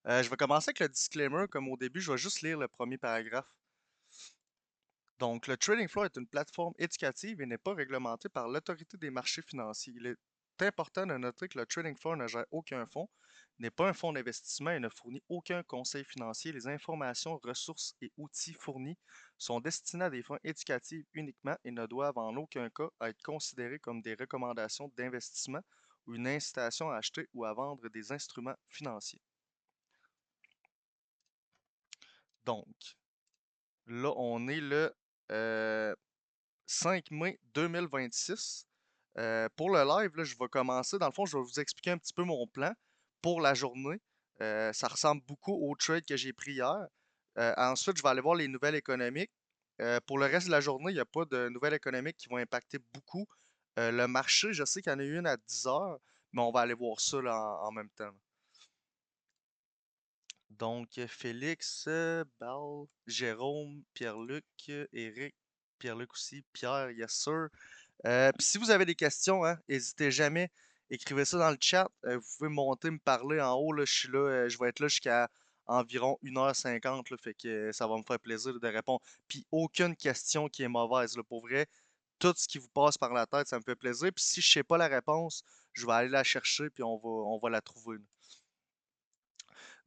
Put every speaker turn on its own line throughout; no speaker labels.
Je vais commencer avec le disclaimer. Comme au début, je vais juste lire le premier paragraphe. Donc, le trading floor est une plateforme éducative et n'est pas réglementé par l'autorité des marchés financiers. Il est important de noter que le trading floor ne gère aucun fonds, n'est pas un fonds d'investissement et ne fournit aucun conseil financier. Les informations, ressources et outils fournis sont destinés à des fins éducatives uniquement et ne doivent en aucun cas être considérés comme des recommandations d'investissement ou une incitation à acheter ou à vendre des instruments financiers. Donc, là, on est le euh, 5 mai 2026. Pour le live, là, je vais commencer. Dans le fond, je vais vous expliquer un petit peu mon plan pour la journée. Ça ressemble beaucoup au trade que j'ai pris hier. Ensuite, je vais aller voir les nouvelles économiques. Pour le reste de la journée, il n'y a pas de nouvelles économiques qui vont impacter beaucoup le marché. Je sais qu'il y en a eu une à 10 heures, mais on va aller voir ça là, en même temps. Donc, Félix, Bal, Jérôme, Pierre-Luc, Eric, Pierre-Luc aussi, Pierre, yes sir. Puis si vous avez des questions, hein, n'hésitez jamais, écrivez ça dans le chat. Vous pouvez monter, me parler en haut, là, je suis là, je vais être là jusqu'à environ 1h50, là, fait que ça va me faire plaisir de répondre. Puis aucune question qui est mauvaise, là, pour vrai. Tout ce qui vous passe par la tête, ça me fait plaisir. Puis si je sais pas la réponse, je vais aller la chercher, puis on va la trouver, là.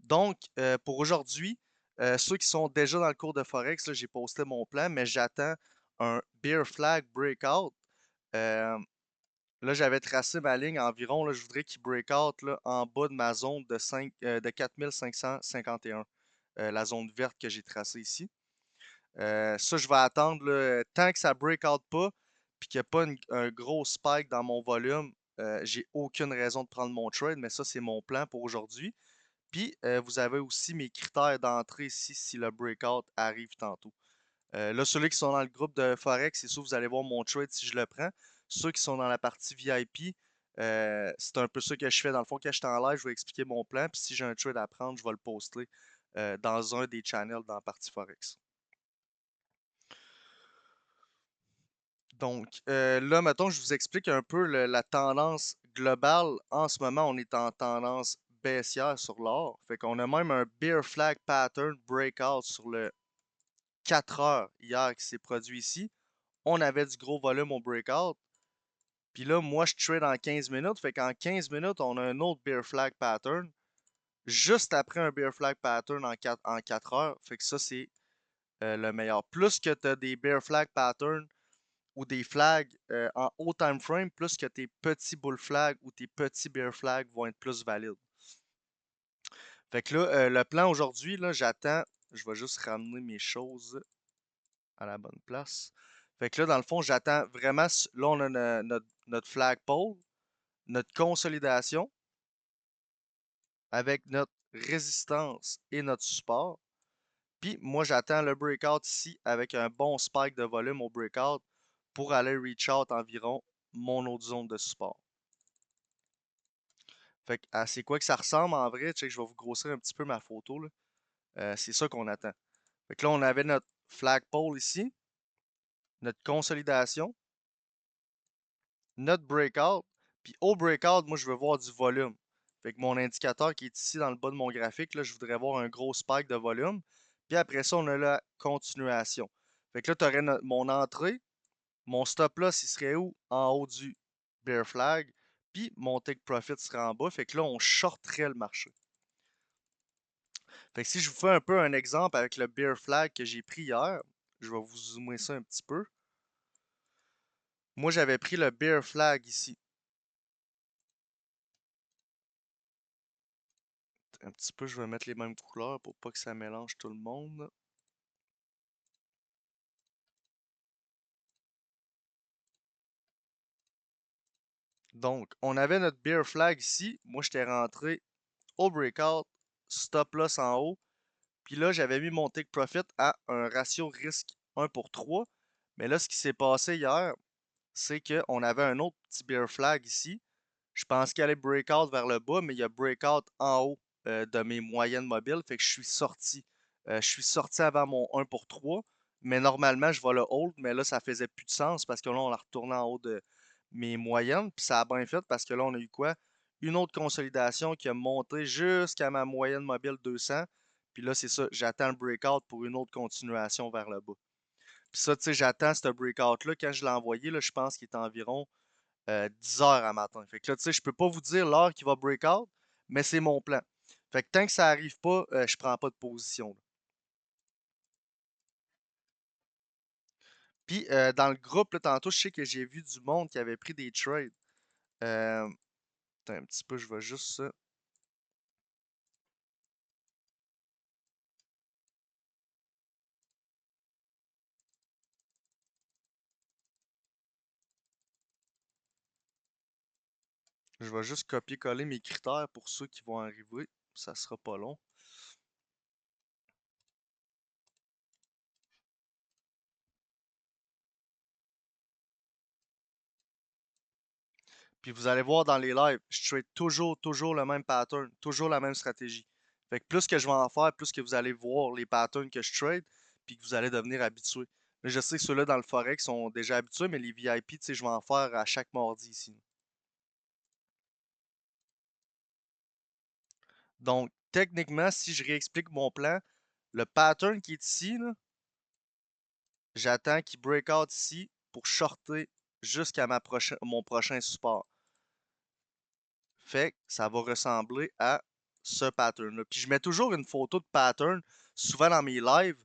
Donc, pour aujourd'hui, ceux qui sont déjà dans le cours de Forex, là, j'ai posté mon plan, mais j'attends un Bear Flag Breakout. Euh, Là, j'avais tracé ma ligne environ. Là, je voudrais qu'il break out là, en bas de ma zone de 4551, la zone verte que j'ai tracée ici. Ça, je vais attendre là, tant que ça break out pas, puis qu'il n'y a pas un gros spike dans mon volume. J'ai aucune raison de prendre mon trade, mais ça, c'est mon plan pour aujourd'hui. Puis, vous avez aussi mes critères d'entrée ici si le breakout arrive tantôt. Là, ceux qui sont dans le groupe de Forex, c'est sûr, vous allez voir mon trade si je le prends. Ceux qui sont dans la partie VIP, c'est un peu ça que je fais. Dans le fond, quand je suis en live, je vais expliquer mon plan. Puis si j'ai un trade à prendre, je vais le poster dans un des channels dans la partie Forex. Donc, là, mettons, je vous explique un peu la tendance globale. En ce moment, on est en tendance baissière sur l'or. Fait qu'on a même un Bear Flag Pattern Breakout sur le 4 heures hier qui s'est produit ici. On avait du gros volume au breakout. Puis là, moi, je trade en 15 minutes. Fait qu'en 15 minutes, on a un autre Bear Flag Pattern. Juste après un Bear Flag Pattern en 4 heures. Fait que ça, c'est le meilleur. Plus que tu as des Bear Flag Patterns ou des flags en haut time frame, plus que tes petits bull flags ou tes petits bear flags vont être plus valides. Fait que là, le plan aujourd'hui, là, j'attends. Je vais juste ramener mes choses à la bonne place. Fait que là, dans le fond, j'attends vraiment. Là, on a notre flagpole, notre consolidation avec notre résistance et notre support. Puis moi, j'attends le breakout ici avec un bon spike de volume au breakout pour aller reach out environ mon autre zone de support. Fait que c'est quoi que ça ressemble en vrai? Check, je vais vous grossir un petit peu ma photo, là. C'est ça qu'on attend. Fait que là, on avait notre flagpole ici, notre consolidation, notre breakout. Puis au breakout, moi, je veux voir du volume. Fait que mon indicateur qui est ici dans le bas de mon graphique, là, je voudrais voir un gros spike de volume. Puis après ça, on a la continuation. Fait que là, tu aurais mon entrée. Mon stop loss, il serait où? En haut du bear flag. Puis mon take profit serait en bas. Fait que là, on shorterait le marché. Fait que si je vous fais un peu un exemple avec le bear flag que j'ai pris hier, je vais vous zoomer ça un petit peu. Moi, j'avais pris le bear flag ici. Un petit peu, je vais mettre les mêmes couleurs pour pas que ça mélange tout le monde. Donc, on avait notre bear flag ici. Moi, j'étais rentré au breakout, stop loss en haut. Puis là, j'avais mis mon take profit à un ratio risque 1 pour 3. Mais là, ce qui s'est passé hier, c'est qu'on avait un autre petit bear flag ici. Je pense qu'il allait breakout vers le bas, mais il y a breakout en haut de mes moyennes mobiles. Fait que je suis sorti. Je suis sorti avant mon 1 pour 3. Mais normalement, je vais le hold. Mais là, ça faisait plus de sens parce que là, on a retourné en haut de mes moyennes. Puis ça a bien fait parce que là, on a eu quoi? une autre consolidation qui a monté jusqu'à ma moyenne mobile 200. Puis là, c'est ça, j'attends le breakout pour une autre continuation vers le bas. Puis ça, tu sais, j'attends ce breakout-là. Quand je l'ai envoyé, là, je pense qu'il est environ 10 heures à matin. Fait que là, tu sais, je peux pas vous dire l'heure qui va breakout, mais c'est mon plan. Fait que tant que ça arrive pas, je prends pas de position, là. Puis dans le groupe, là, tantôt, je sais que j'ai vu du monde qui avait pris des trades. Euh, attends un petit peu, je vais juste ça. Je vais juste copier-coller mes critères pour ceux qui vont arriver. Ça sera pas long. Puis vous allez voir dans les lives, je trade toujours le même pattern, toujours la même stratégie. Fait que plus que je vais en faire, plus que vous allez voir les patterns que je trade, puis que vous allez devenir habitué. Là, je sais que ceux-là dans le Forex sont déjà habitués, mais les VIP, tu sais, je vais en faire à chaque mardi ici. Donc, techniquement, si je réexplique mon plan, le pattern qui est ici, là, j'attends qu'il break out ici pour shorter jusqu'à mon prochain support. Fait que ça va ressembler à ce pattern-là. Puis je mets toujours une photo de pattern, souvent dans mes lives.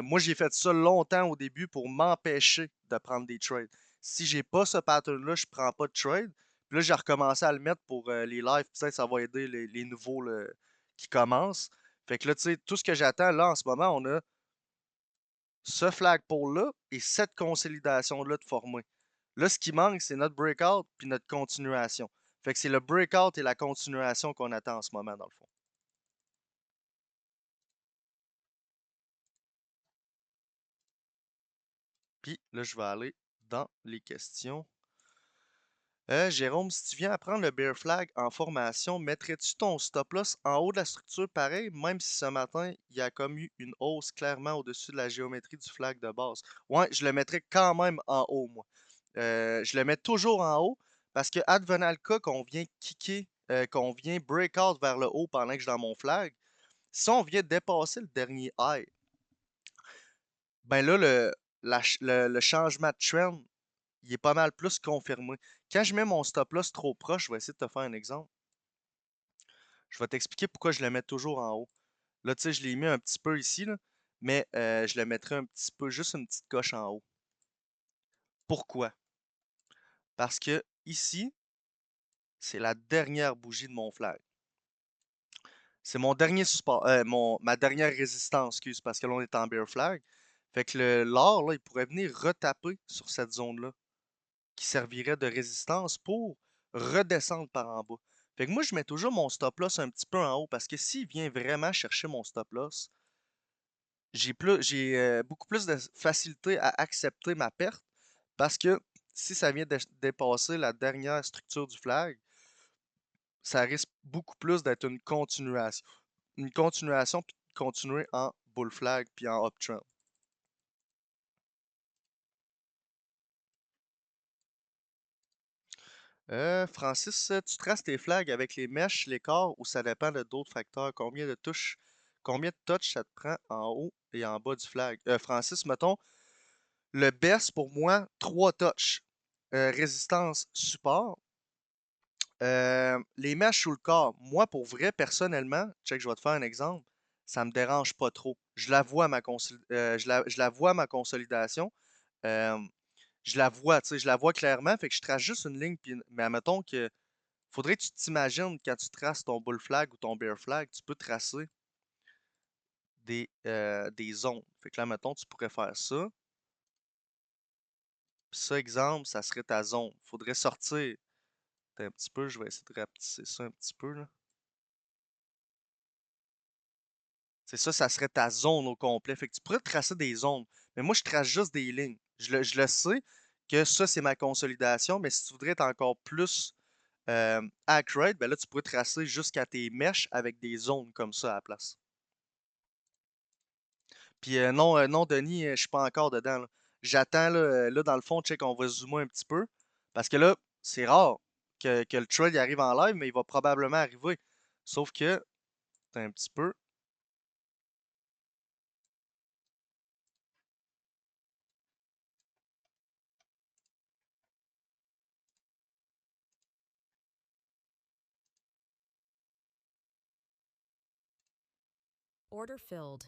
Moi, j'ai fait ça longtemps au début pour m'empêcher de prendre des trades. Si j'ai pas ce pattern-là, je prends pas de trade. Puis là, j'ai recommencé à le mettre pour les lives. Peut-être ça va aider les nouveaux là, qui commencent. Fait que là, tu sais, tout ce que j'attends là en ce moment, on a ce flagpole-là et cette consolidation-là de former. Là, ce qui manque, c'est notre breakout puis notre continuation. Fait que c'est le breakout et la continuation qu'on attend en ce moment, dans le fond. Puis là, je vais aller dans les questions. Jérôme, si tu viens apprendre le bear flag en formation, mettrais-tu ton stop loss en haut de la structure pareil, même si ce matin, il y a comme eu une hausse clairement au-dessus de la géométrie du flag de base? Ouais, je le mettrais quand même en haut, moi. Je le mets toujours en haut parce que advenant le cas qu'on vient kicker, qu'on vient break out vers le haut pendant que je suis dans mon flag, si on vient dépasser le dernier high, ben là, le changement de trend, il est pas mal plus confirmé. Quand je mets mon stop loss trop proche, je vais essayer de te faire un exemple. Je vais t'expliquer pourquoi je le mets toujours en haut. Là, tu sais, je l'ai mis un petit peu ici, là, mais je le mettrai un petit peu, juste une petite coche en haut. Pourquoi? Parce que ici, c'est la dernière bougie de mon flag. C'est mon dernier support, ma dernière résistance, excuse, parce que là, on est en bear flag. Fait que l'or, là, il pourrait venir retaper sur cette zone-là, qui servirait de résistance pour redescendre par en bas. Fait que moi, je mets toujours mon stop loss un petit peu en haut, parce que s'il vient vraiment chercher mon stop loss, j'ai beaucoup plus de facilité à accepter ma perte, parce que si ça vient dépasser la dernière structure du flag, ça risque beaucoup plus d'être une continuation. Une continuation, puis de continuer en bull flag, puis en uptrend. Francis, tu traces tes flags avec les mèches, les corps, ou ça dépend de d'autres facteurs? Combien de touches ça te prend en haut et en bas du flag? Francis, mettons, le best pour moi, 3 touches. Résistance, support. Les mèches ou le corps, moi, pour vrai, personnellement, check, je vais te faire un exemple, ça me dérange pas trop. Je la vois, ma consolidation. Euh, je la vois, tu sais, je la vois clairement, fait que je trace juste une ligne, mais admettons que faudrait que tu t'imagines quand tu traces ton bull flag ou ton bear flag, tu peux tracer des zones. Fait que là, mettons, tu pourrais faire ça. Puis ça, exemple, ça serait ta zone. Faudrait sortir. Attends un petit peu, je vais essayer de rapetisser ça un petit peu, là. C'est ça, ça serait ta zone au complet. Fait que tu pourrais tracer des zones. Mais moi, je trace juste des lignes. Je le sais que ça, c'est ma consolidation, mais si tu voudrais être encore plus accurate, ben là, tu pourrais tracer jusqu'à tes mèches avec des zones comme ça à la place. Puis non, non, Denis, je suis pas encore dedans, là. J'attends, là, dans le fond, check, on va zoomer un petit peu. Parce que là, c'est rare que le trade il arrive en live, mais il va probablement arriver. Sauf que, t'as un petit peu.
Order filled.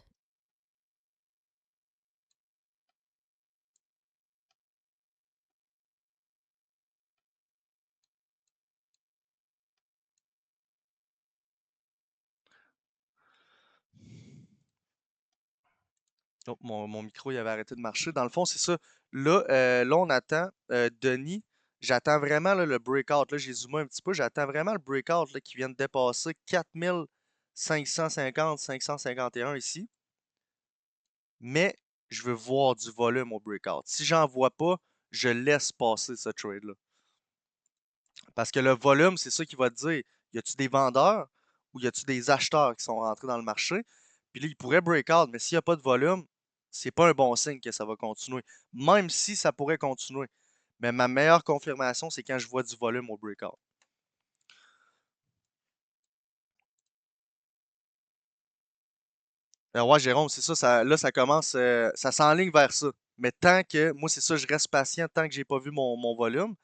Oh, mon micro il avait arrêté de marcher. Dans le fond, c'est ça. Là, on attend Denis. J'attends vraiment là, le breakout. Là, j'ai zoomé un petit peu. J'attends vraiment le breakout là, qui vient de dépasser 4550, 551 ici. Mais je veux voir du volume au breakout. Si j'en vois pas, je laisse passer ce trade-là. Parce que le volume, c'est ça qui va te dire, y a-tu des vendeurs ou y a-tu des acheteurs qui sont rentrés dans le marché? Puis là, il pourrait break out, mais s'il n'y a pas de volume, c'est pas un bon signe que ça va continuer. Même si ça pourrait continuer. Mais ma meilleure confirmation, c'est quand je vois du volume au breakout. Ouais, Jérôme, c'est ça, là, ça commence, ça s'enligne vers ça. Mais tant que, moi, c'est ça, je reste patient tant que j'ai pas vu mon volume.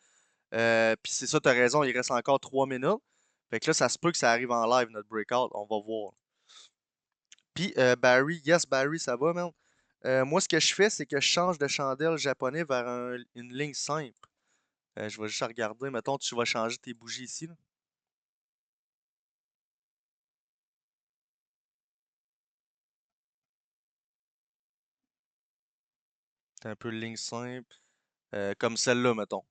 Puis c'est ça, t'as raison, il reste encore 3 minutes. Fait que là, ça se peut que ça arrive en live, notre breakout. On va voir. Puis Barry, yes, Barry, ça va, man. Moi, ce que je fais, c'est que je change de chandelle japonais vers une ligne simple. Je vais juste regarder. Mettons, tu vas changer tes bougies ici, là. C'est un peu ligne simple. Comme celle-là, mettons.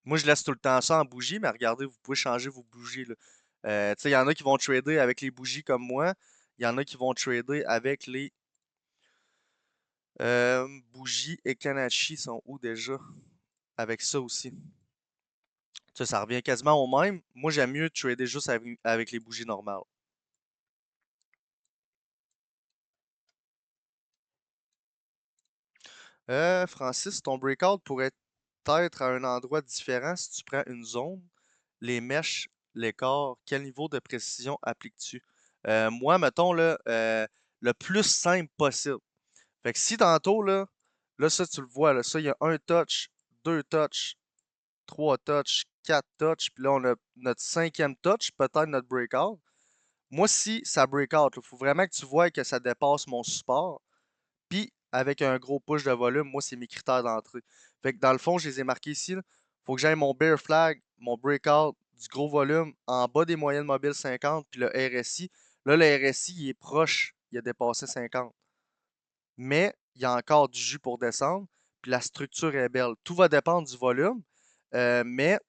Moi, je laisse tout le temps ça en bougie, mais regardez, vous pouvez changer vos bougies, là. Tu sais, il y en a qui vont trader avec les bougies comme moi. Il y en a qui vont trader avec les bougies Ekanashi sont où déjà? Avec ça aussi. Ça revient quasiment au même. Moi, j'aime mieux trader juste avec les bougies normales. Francis, ton breakout pourrait être à un endroit différent si tu prends une zone, les mèches, l'écart. Quel niveau de précision appliques-tu? Moi, mettons, là, le plus simple possible. Fait que si tantôt, là, ça, tu le vois, là, ça, il y a un touch, deux touches, trois touches, quatre touches, puis là, on a notre cinquième touch, peut-être notre breakout. Moi, si ça breakout, il faut vraiment que tu vois que ça dépasse mon support. Puis, avec un gros push de volume, moi, c'est mes critères d'entrée. Fait que dans le fond, je les ai marqués ici. Il faut que j'aille mon bear flag, mon breakout, du gros volume, en bas des moyennes mobiles 50, puis le RSI. Là, le RSI, il est proche, il a dépassé 50. Mais il y a encore du jus pour descendre, puis la structure est belle. Tout va dépendre du volume, mais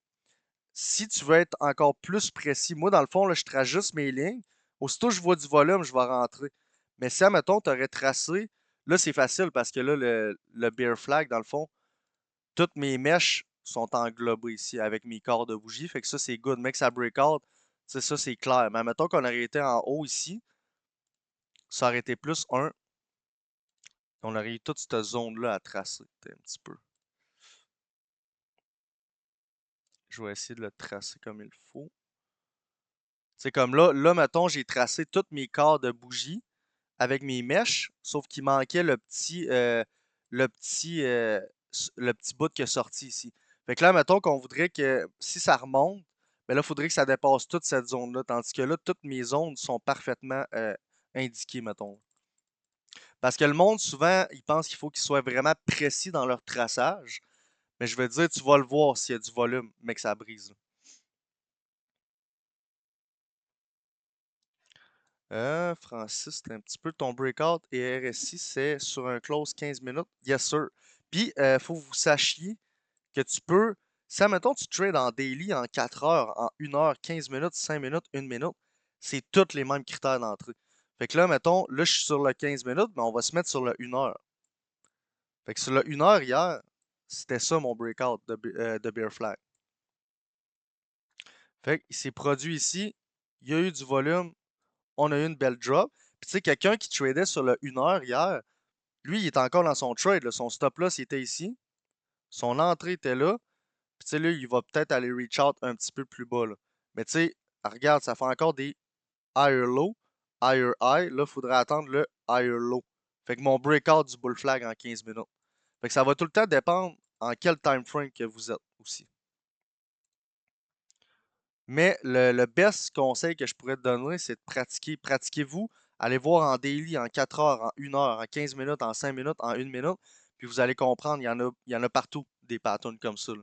si tu veux être encore plus précis, moi, dans le fond, là, je trace juste mes lignes. Aussitôt que je vois du volume, je vais rentrer. Mais si, admettons, tu aurais tracé, là, c'est facile parce que là, le bear flag, dans le fond, toutes mes mèches sont englobées ici avec mes corps de bougie. Fait que ça, c'est good. Mais que ça break out, c'est ça, c'est clair. Mais admettons qu'on aurait été en haut ici, ça aurait été plus un. On aurait eu toute cette zone-là à tracer un petit peu. Je vais essayer de le tracer comme il faut. C'est comme là, mettons, j'ai tracé toutes mes corps de bougie avec mes mèches, sauf qu'il manquait le petit, le petit bout qui est sorti ici. Fait que là, mettons qu'on voudrait que si ça remonte, ben là, il faudrait que ça dépasse toute cette zone-là. Tandis que là, toutes mes zones sont parfaitement indiquées, mettons. Parce que le monde, souvent, il pense qu'il faut qu'ils soient vraiment précis dans leur traçage. Mais je veux dire, tu vas le voir s'il y a du volume, mais que ça brise. Francis, c'est un petit peu ton breakout et RSI, c'est sur un close 15 minutes. Yes, sir. Puis, il faut que vous sachiez que tu peux, si, mettons, tu trades en daily en 4 heures, en 1 heure, 15 minutes, 5 minutes, 1 minute, c'est tous les mêmes critères d'entrée. Fait que là, mettons, là, je suis sur le 15 minutes, mais on va se mettre sur le 1 heure. Fait que sur le 1 heure hier, c'était ça mon breakout de Bear Flag. Fait qu'il s'est produit ici, il y a eu du volume, on a eu une belle drop. Puis tu sais, quelqu'un qui tradait sur le 1 heure hier, lui, il est encore dans son trade, là. Son stop loss, il était ici. Son entrée était là, puis tu sais, là, il va peut-être aller reach out un petit peu plus bas, là. Mais tu sais, regarde, ça fait encore des higher low, higher high. Là, il faudrait attendre le higher low. Fait que mon breakout du bull flag en 15 minutes. Fait que ça va tout le temps dépendre en quel time frame que vous êtes aussi. Mais le best conseil que je pourrais te donner, c'est de pratiquer. Pratiquez-vous. Allez voir en daily, en 4 heures, en 1 heure, en 15 minutes, en 5 minutes, en 1 minute. Puis vous allez comprendre, il y en a partout des patterns comme ça, là.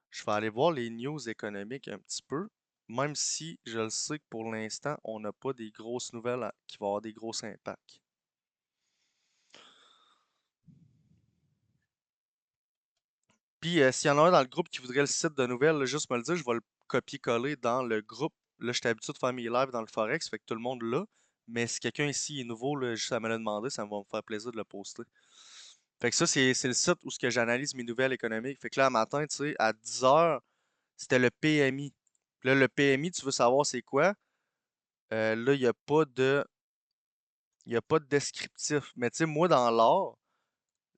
Je vais aller voir les news économiques un petit peu, même si je le sais que pour l'instant, on n'a pas des grosses nouvelles qui vont avoir des gros impacts. Puis, s'il y en a un dans le groupe qui voudrait le site de nouvelles, là, juste me le dire, je vais le copier-coller dans le groupe. Là, j'étais habitué de faire mes lives dans le Forex, fait que tout le monde l'a. Mais si quelqu'un ici est nouveau, là, juste à me le demander, ça va me faire plaisir de le poster. Fait que ça, c'est le site où ce que j'analyse mes nouvelles économiques. Fait que là, un matin, tu sais, à 10 heures, c'était le PMI. Puis là, le PMI, tu veux savoir c'est quoi? Là, il n'y a pas de descriptif. Mais tu sais, moi, dans l'art,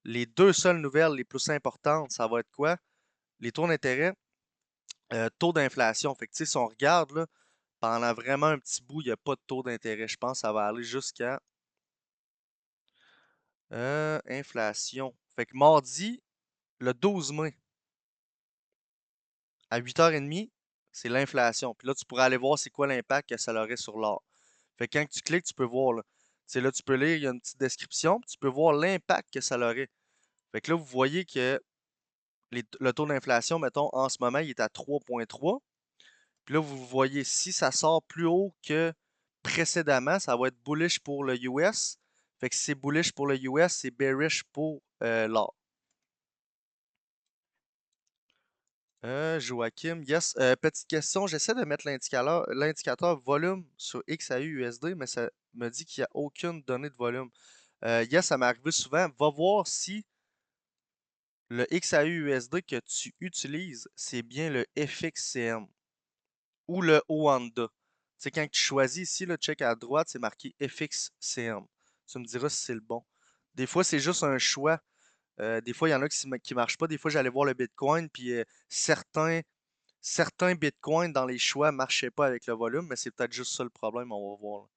les deux seules nouvelles les plus importantes, ça va être quoi? Les taux d'intérêt, taux d'inflation. Fait que tu sais, si on regarde, là, pendant vraiment un petit bout, il n'y a pas de taux d'intérêt. Je pense que ça va aller jusqu'à inflation. Fait que mardi, le 12 mai, à 8h30, c'est l'inflation. Puis là, tu pourrais aller voir c'est quoi l'impact que ça aurait sur l'or. Fait que quand tu cliques, tu peux voir là. Tu sais, là, tu peux lire, il y a une petite description, puis tu peux voir l'impact que ça aurait. Fait que là, vous voyez que le taux d'inflation, mettons, en ce moment, il est à 3,3. Puis là, vous voyez, si ça sort plus haut que précédemment, ça va être bullish pour le US. Fait que si c'est bullish pour le US, c'est bearish pour l'or. Joachim, yes. Petite question, j'essaie de mettre l'indicateur volume sur XAU USD, mais ça me dit qu'il n'y a aucune donnée de volume. Yes, ça m'est arrivé souvent. Va voir si le XAU USD que tu utilises, c'est bien le FXCM ou le Oanda. Tu sais, quand tu choisis ici, le check à droite, c'est marqué FXCM. Tu me diras si c'est le bon. Des fois, c'est juste un choix. Des fois, il y en a qui marchent pas. Des fois, j'allais voir le Bitcoin, puis certains Bitcoins dans les choix marchaient pas avec le volume, mais c'est peut-être juste ça le problème, on va voir, là.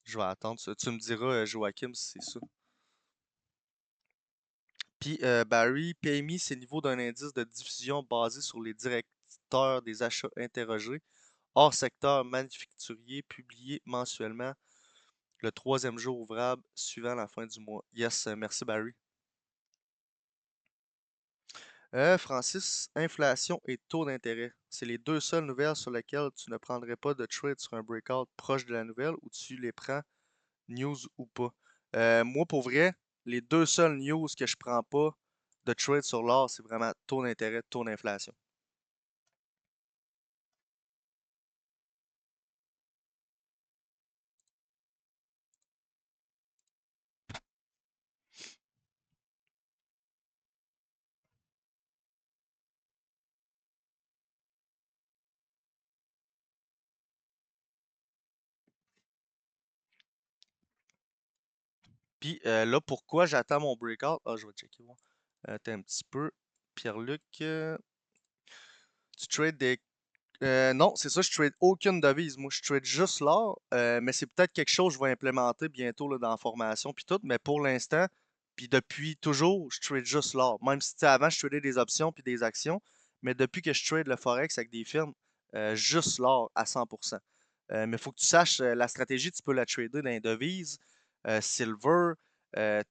Je vais attendre ça. Tu me diras, Joachim, si c'est ça. Puis, Barry, PMI, c'est le niveau d'un indice de diffusion basé sur les directeurs des achats interrogés, hors secteur manufacturier, publié mensuellement le troisième jour ouvrable suivant la fin du mois. Yes, merci Barry. Francis, inflation et taux d'intérêt. C'est les deux seules nouvelles sur lesquelles tu ne prendrais pas de trade sur un breakout proche de la nouvelle ou tu les prends news ou pas. Moi, pour vrai, les deux seules news que je prends pas de trade sur l'or, c'est vraiment taux d'intérêt, taux d'inflation. Puis là, pourquoi j'attends mon breakout? Ah, je vais checker. Voir. Attends un petit peu. Pierre-Luc, tu trades des non, c'est ça, je trade aucune devise. Moi, je trade juste l'or, mais c'est peut-être quelque chose que je vais implémenter bientôt là, dans la formation puis tout. Mais pour l'instant, puis depuis toujours, je trade juste l'or. Même si tu sais, avant, je tradais des options puis des actions, mais depuis que je trade le Forex avec des firmes, juste l'or à 100%. Mais il faut que tu saches, la stratégie, tu peux la trader dans les devises, silver,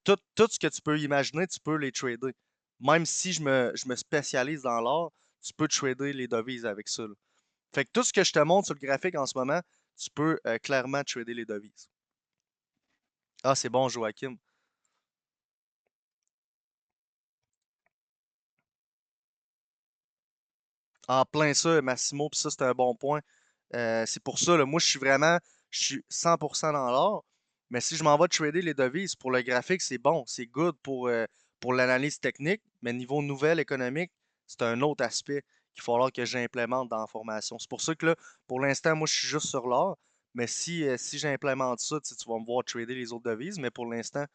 tout ce que tu peux imaginer, tu peux les trader. Même si je me spécialise dans l'or, tu peux trader les devises avec ça, là. Fait que tout ce que je te montre sur le graphique en ce moment, tu peux clairement trader les devises. Ah, c'est bon, Joachim. En plein ça, Massimo, puis ça, c'est un bon point. C'est pour ça, là, moi, je suis 100% dans l'or. Mais si je m'en vais trader les devises, pour le graphique, c'est bon, c'est good pour l'analyse technique, mais niveau nouvelle économique, c'est un autre aspect qu'il va falloir que j'implémente dans la formation. C'est pour ça que là, pour l'instant, moi, je suis juste sur l'or, mais si j'implémente ça, tu sais, tu vas me voir trader les autres devises, mais pour l'instant,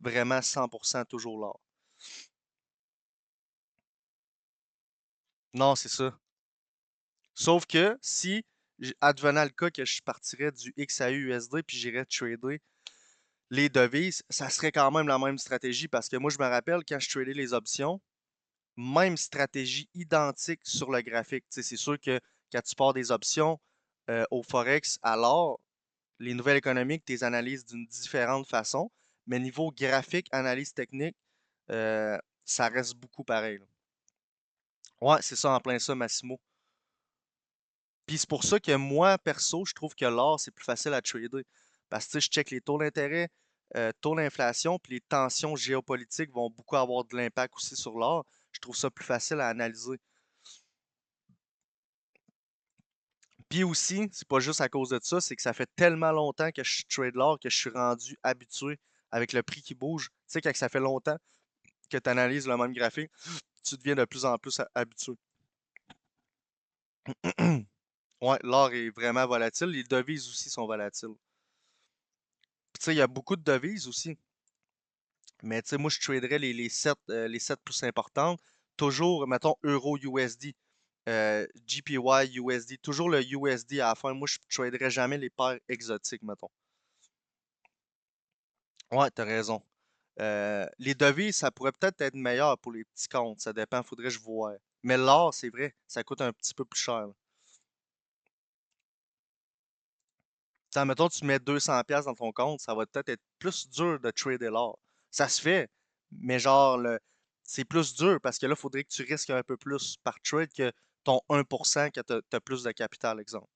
vraiment 100% toujours l'or. Non, c'est ça. Sauf que si, advenant le cas que je partirais du XAU USD puis j'irais trader les devises, ça serait quand même la même stratégie parce que moi, je me rappelle quand je tradais les options, même stratégie identique sur le graphique. Tu sais, c'est sûr que quand tu pars des options au Forex, alors les nouvelles économiques, tu les analyses d'une différente façon, mais niveau graphique, analyse technique, euh, ça reste beaucoup pareil, là. Ouais, c'est ça, en plein ça, Massimo. Puis c'est pour ça que moi, perso, je trouve que l'or, c'est plus facile à trader. Parce que tu sais, je check les taux d'intérêt, taux d'inflation, puis les tensions géopolitiques vont beaucoup avoir de l'impact aussi sur l'or. Je trouve ça plus facile à analyser. Puis aussi, c'est pas juste à cause de ça, c'est que ça fait tellement longtemps que je trade l'or que je suis rendu habitué avec le prix qui bouge. Tu sais, quand ça fait longtemps que tu analyses le même graphique, tu deviens de plus en plus habitué. Ouais, l'or est vraiment volatile. Les devises aussi sont volatiles. Puis tu sais, il y a beaucoup de devises aussi. Mais tu sais, moi, je traderais les 7 plus importantes. Toujours, mettons, Euro USD, GPY USD, toujours le USD à la fin. Moi, je traderais jamais les paires exotiques, mettons. Ouais, t'as raison. Les devises, ça pourrait peut-être être meilleur pour les petits comptes. Ça dépend, faudrait que je vois. Mais l'or, c'est vrai, ça coûte un petit peu plus cher, là. T'sais, mettons, tu mets 200$ dans ton compte, ça va peut-être être plus dur de trader l'or. Ça se fait, mais genre, c'est plus dur parce que là, il faudrait que tu risques un peu plus par trade que ton 1% que tu as plus de capital, exemple.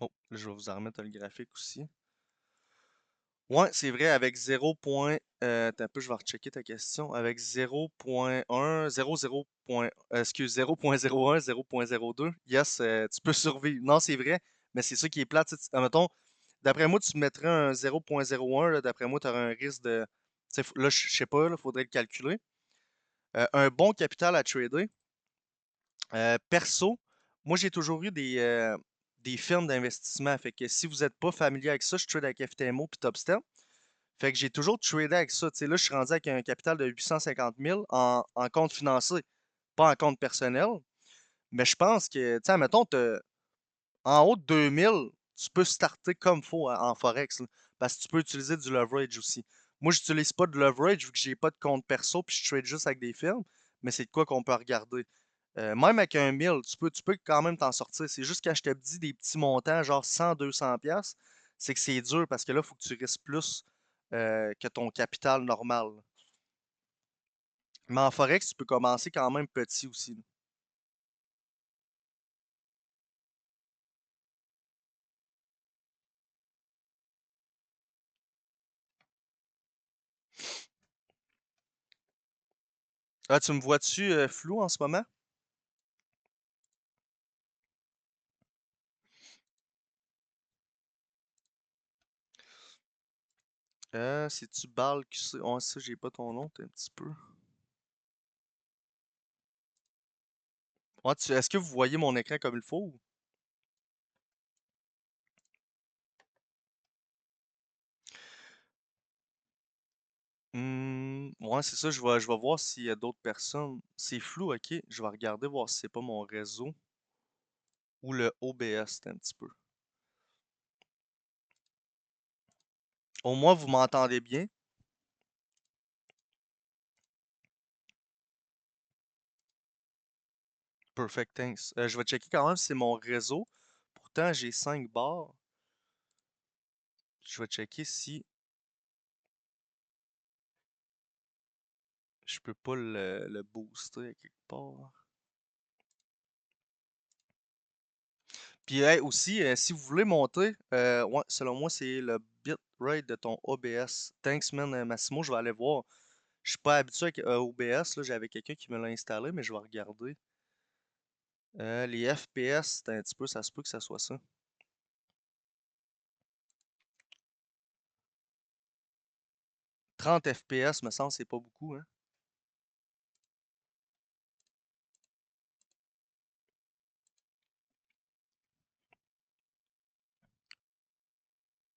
Oh, là, je vais vous en remettre le graphique aussi. Ouais, c'est vrai, avec 0. Attends un peu, je vais rechecker ta question. Avec 0.1, 00. Excuse, 0.01, 0.02, yes, tu peux survivre. Non, c'est vrai, mais c'est ça qui est plate. Tu sais, admettons, d'après moi, tu mettrais un 0.01, là, d'après moi, tu aurais un risque de. Tu sais, là, je sais pas, il faudrait le calculer. Un bon capital à trader. Perso, moi, j'ai toujours eu des firmes d'investissement. Fait que si vous n'êtes pas familier avec ça, je trade avec FTMO puis Topstep. Fait que j'ai toujours tradé avec ça. Tu sais, là, je suis rendu avec un capital de 850 000 en compte financier, pas en compte personnel. Mais je pense que, tu sais, mettons, en haut de 2000, tu peux starter comme faut en Forex, là, parce que tu peux utiliser du leverage aussi. Moi, j'utilise pas de leverage vu que j'ai pas de compte perso puis je trade juste avec des firmes, mais c'est de quoi qu'on peut regarder. Même avec un 1000, tu peux quand même t'en sortir. C'est juste quand je te dis des petits montants, genre 100, 200 pièces, c'est que c'est dur parce que là, il faut que tu risques plus que ton capital normal. Mais en Forex, tu peux commencer quand même petit aussi, là. Ah, tu me vois-tu flou en ce moment? C'est-tu Bal QC? Oh, ça, j'ai pas ton nom, t'es un petit peu. Ouais, est-ce que vous voyez mon écran comme il faut? Ouais, c'est ça, je vais voir s'il y a d'autres personnes. C'est flou, ok. Je vais regarder voir si c'est pas mon réseau ou le OBS, c'est un petit peu. Au moins, vous m'entendez bien. Perfect, thanks. Je vais checker quand même si c'est mon réseau. Pourtant, j'ai 5 barres. Je vais checker si je peux pas le booster à quelque part. Puis hey, aussi, si vous voulez monter, ouais, selon moi, c'est le bitrate de ton OBS. Thanks, man, Massimo. Je vais aller voir. Je suis pas habitué avec OBS, là. J'avais quelqu'un qui me l'a installé, mais je vais regarder. Les FPS, c'est un petit peu, ça se peut que ça soit ça. 30 FPS, me semble, c'est pas beaucoup, hein.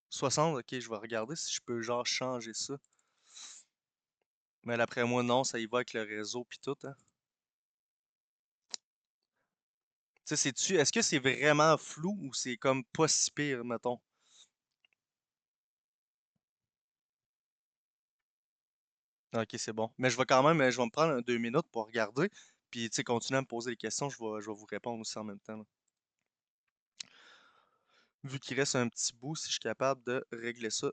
60, ok, je vais regarder si je peux genre changer ça. Mais d'après moi, non, ça y va avec le réseau pis tout, hein. Tu sais, est-ce que c'est vraiment flou ou c'est comme pas si pire, mettons? Ok, c'est bon. Mais je vais quand même, je vais me prendre 2 minutes pour regarder. Puis, tu sais, continuer à me poser des questions, je vais vous répondre aussi en même temps, là. Vu qu'il reste un petit bout, si je suis capable de régler ça.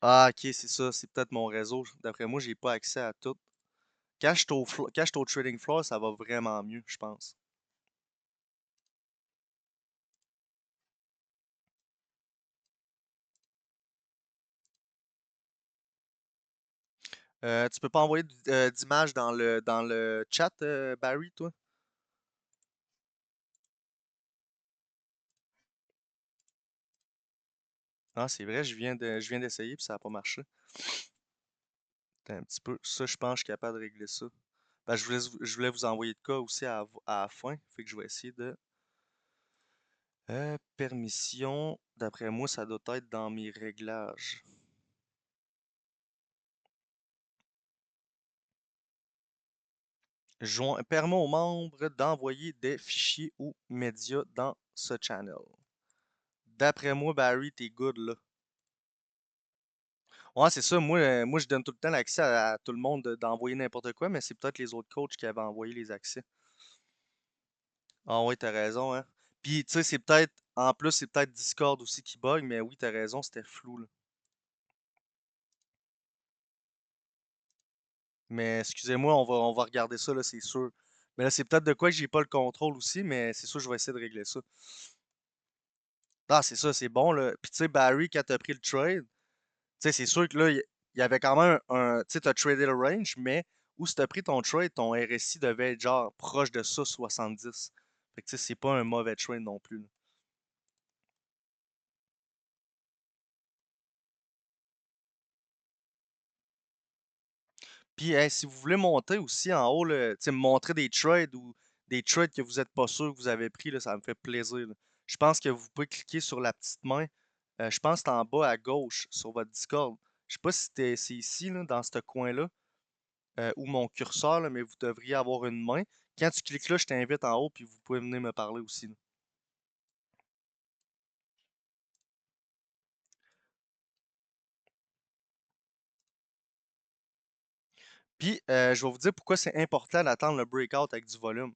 Ah, ok, c'est ça. C'est peut-être mon réseau. D'après moi, j'ai pas accès à tout. Quand je suis au trading floor, ça va vraiment mieux, je pense. Tu peux pas envoyer d'images dans le chat, Barry, toi? Ah, c'est vrai, je viens d'essayer puis ça a pas marché. Attends un petit peu. Ça, je pense que je suis capable de régler ça. Ben, je voulais vous envoyer de cas aussi à la fin. Fait que je vais essayer de. Permission. D'après moi, ça doit être dans mes réglages. Permet aux membres d'envoyer des fichiers ou médias dans ce channel. D'après moi, Barry, t'es good là. Ouais, c'est ça. Moi, je donne tout le temps l'accès à tout le monde d'envoyer n'importe quoi, mais c'est peut-être les autres coachs qui avaient envoyé les accès. Ah oui, t'as raison, hein. Puis, tu sais, en plus, c'est peut-être Discord aussi qui bug, mais oui, t'as raison, c'était flou, là. Mais excusez-moi, on va regarder ça, là, c'est sûr. Mais là, c'est peut-être de quoi que j'ai pas le contrôle aussi, mais c'est sûr, je vais essayer de régler ça. Ah, c'est ça, c'est bon, là. Puis, tu sais, Barry, quand t'as pris le trade, tu sais, c'est sûr que là, il y avait quand même tu sais, t'as tradé le range, mais où si t'as pris ton trade, ton RSI devait être genre proche de ça, 70. Fait que, tu sais, c'est pas un mauvais trade non plus, là. Puis, hey, si vous voulez monter aussi en haut, là, tu sais, me montrer des trades ou des trades que vous n'êtes pas sûr que vous avez pris, là, ça me fait plaisir, là. Je pense que vous pouvez cliquer sur la petite main. Je pense que c'est en bas à gauche sur votre Discord. Je sais pas si c'est ici, là, dans ce coin-là, où mon curseur, là, mais vous devriez avoir une main. Quand tu cliques là, je t'invite en haut, puis vous pouvez venir me parler aussi, là. Puis, je vais vous dire pourquoi c'est important d'attendre le breakout avec du volume.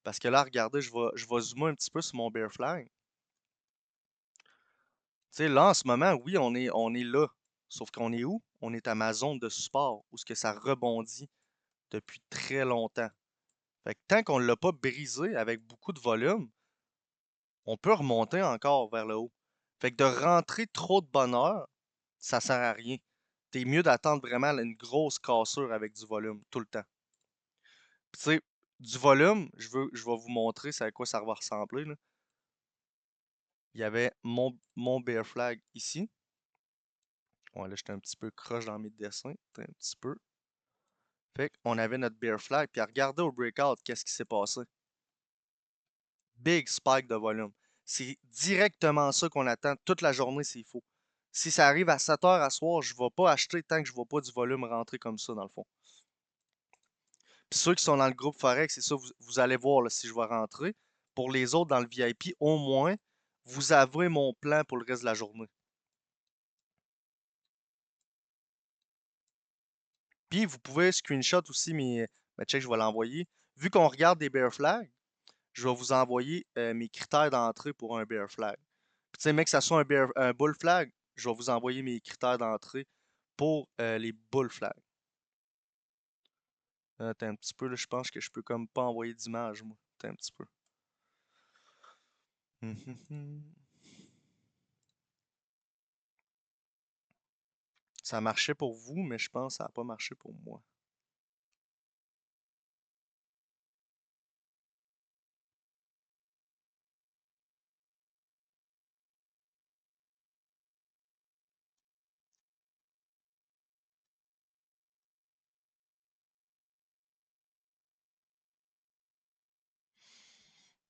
Parce que là, regardez, je vais zoomer un petit peu sur mon bear flag. Tu sais, là, en ce moment, oui, on est là. Sauf qu'on est où? On est à ma zone de support, où ce que ça rebondit depuis très longtemps. Fait que tant qu'on ne l'a pas brisé avec beaucoup de volume, on peut remonter encore vers le haut. Fait que de rentrer trop de bonne heure, ça sert à rien. T'es mieux d'attendre vraiment une grosse cassure avec du volume, tout le temps. Puis tu sais, du volume, je vais vous montrer c'est à quoi ça va ressembler, là. Il y avait mon bear flag ici. Ouais, là, j'étais un petit peu croche dans mes dessins. Un petit peu. Fait qu'on avait notre bear flag, puis à regarder au breakout, qu'est-ce qui s'est passé? Big spike de volume. C'est directement ça qu'on attend toute la journée s'il faut. Si ça arrive à 7 heures à soir, je ne vais pas acheter tant que je ne vois pas du volume rentrer comme ça, dans le fond. Puis ceux qui sont dans le groupe Forex, c'est ça, vous allez voir là, si je vais rentrer. Pour les autres dans le VIP, au moins, vous avez mon plan pour le reste de la journée. Puis vous pouvez screenshot aussi check, je vais l'envoyer. Vu qu'on regarde des bear flags, je vais vous envoyer mes critères d'entrée pour un bear flag. Puis, tu sais, mec, que ça soit un bull flag, je vais vous envoyer mes critères d'entrée pour les bull flags. Attends un petit peu, là, je pense que je peux comme pas envoyer d'image, moi. Attends un petit peu. Ça marchait pour vous, mais je pense que ça n'a pas marché pour moi.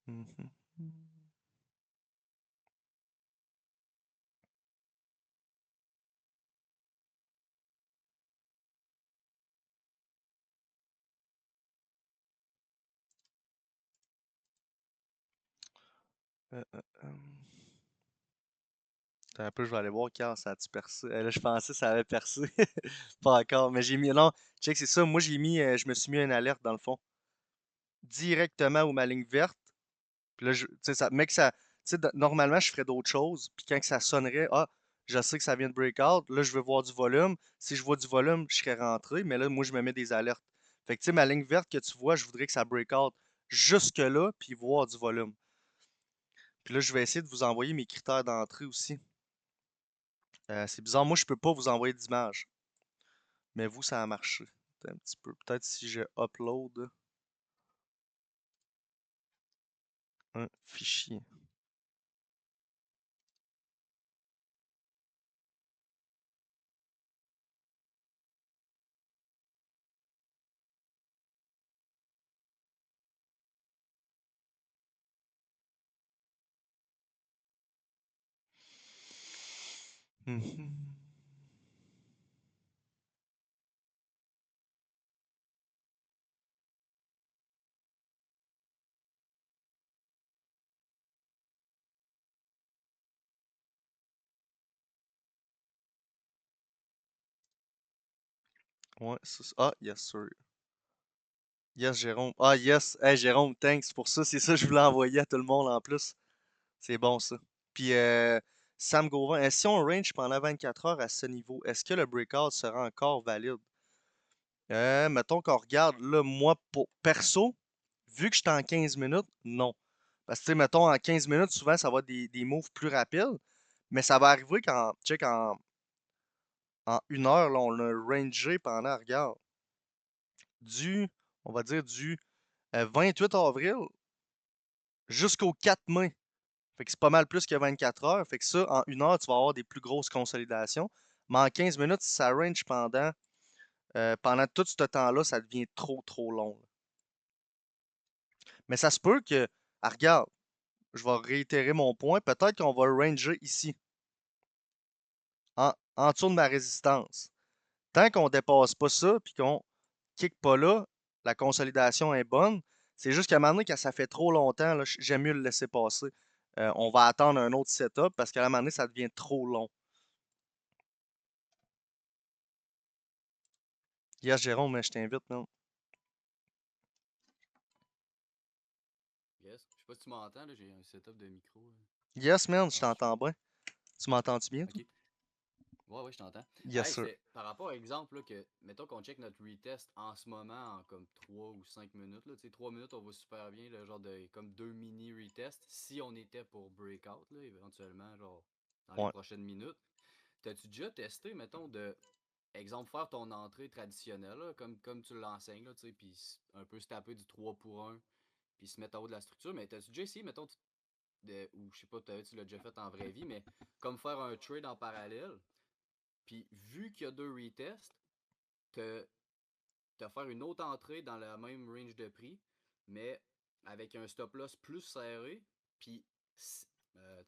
Mhm. Euh, euh, euh. Attends un peu, je vais aller voir quand ça a-tu percé. Là, je pensais que ça avait percé. Pas encore, mais j'ai mis. Non, check, c'est ça. Moi, j'ai mis. Je me suis mis une alerte dans le fond. Directement où ma ligne verte. Puis là, tu sais, ça, mec, ça. Tu sais, normalement, je ferais d'autres choses. Puis quand que ça sonnerait, ah, je sais que ça vient de breakout. Là, je veux voir du volume. Si je vois du volume, je serais rentré. Mais là, moi, je me mets des alertes. Fait que, tu sais, ma ligne verte que tu vois, je voudrais que ça breakout jusque-là, puis voir du volume. Puis là, je vais essayer de vous envoyer mes critères d'entrée aussi. C'est bizarre, moi, je peux pas vous envoyer d'image. Mais vous, ça a marché. Un petit peu. Peut-être si je upload un fichier. Mhm. Ouais, ah, yes, sir. Yes, Jérôme. Ah, yes. Hey, Jérôme, thanks pour ça. C'est ça que je voulais envoyer à tout le monde en plus. C'est bon, ça. Puis, Sam Gauvin, si on range pendant 24 heures à ce niveau, est-ce que le breakout sera encore valide? Mettons qu'on regarde, là, moi, pour perso, vu que j'étais en 15 minutes, non. Parce que, tu sais, mettons, en 15 minutes, souvent, ça va être des moves plus rapides. Mais ça va arriver quand, check, en 1 heure, là, on a rangé pendant, regarde, du, on va dire, du 28 avril jusqu'au 4 mai. Fait que c'est pas mal plus que 24 heures. Fait que ça, en 1 heure, tu vas avoir des plus grosses consolidations. Mais en 15 minutes, si ça range pendant tout ce temps-là, ça devient trop, trop long, là. Mais ça se peut que, regarde, je vais réitérer mon point. Peut-être qu'on va ranger ici, en dessous de ma résistance. Tant qu'on dépasse pas ça, puis qu'on kick pas là, la consolidation est bonne. C'est juste qu'à un moment donné, quand ça fait trop longtemps, là, j'aime mieux le laisser passer. On va attendre un autre setup parce qu'à un moment donné, ça devient trop long. Yes, Jérôme, je t'invite, non?
Yes. Je sais pas si tu m'entends, là, j'ai un setup de micro, là.
Yes, man, je
Ça marche?
t'entends bien. Tu m'entends-tu bien, toi?
Ok. Ouais, ouais, je t'entends.
Yes,
Hey,
sir.
c'était par rapport à exemple, là, que, mettons qu'on check notre retest en ce moment en comme 3 ou 5 minutes, là, tu sais, 3 minutes, on va super bien, le genre de, comme deux mini retests, si on était pour breakout, là, éventuellement, genre, dans les
Ouais.
prochaines minutes. T'as-tu déjà testé, mettons, de, exemple, faire ton entrée traditionnelle, là, comme tu l'enseignes, là, tu sais, puis un peu se taper du 3 pour un puis se mettre en haut de la structure, mais t'as-tu déjà essayé, mettons, ou je sais pas, tu l'as déjà fait en vraie vie, mais comme faire un trade en parallèle, puis vu qu'il y a deux retests, te, te faire une autre entrée dans la même range de prix, mais avec un stop loss plus serré, puis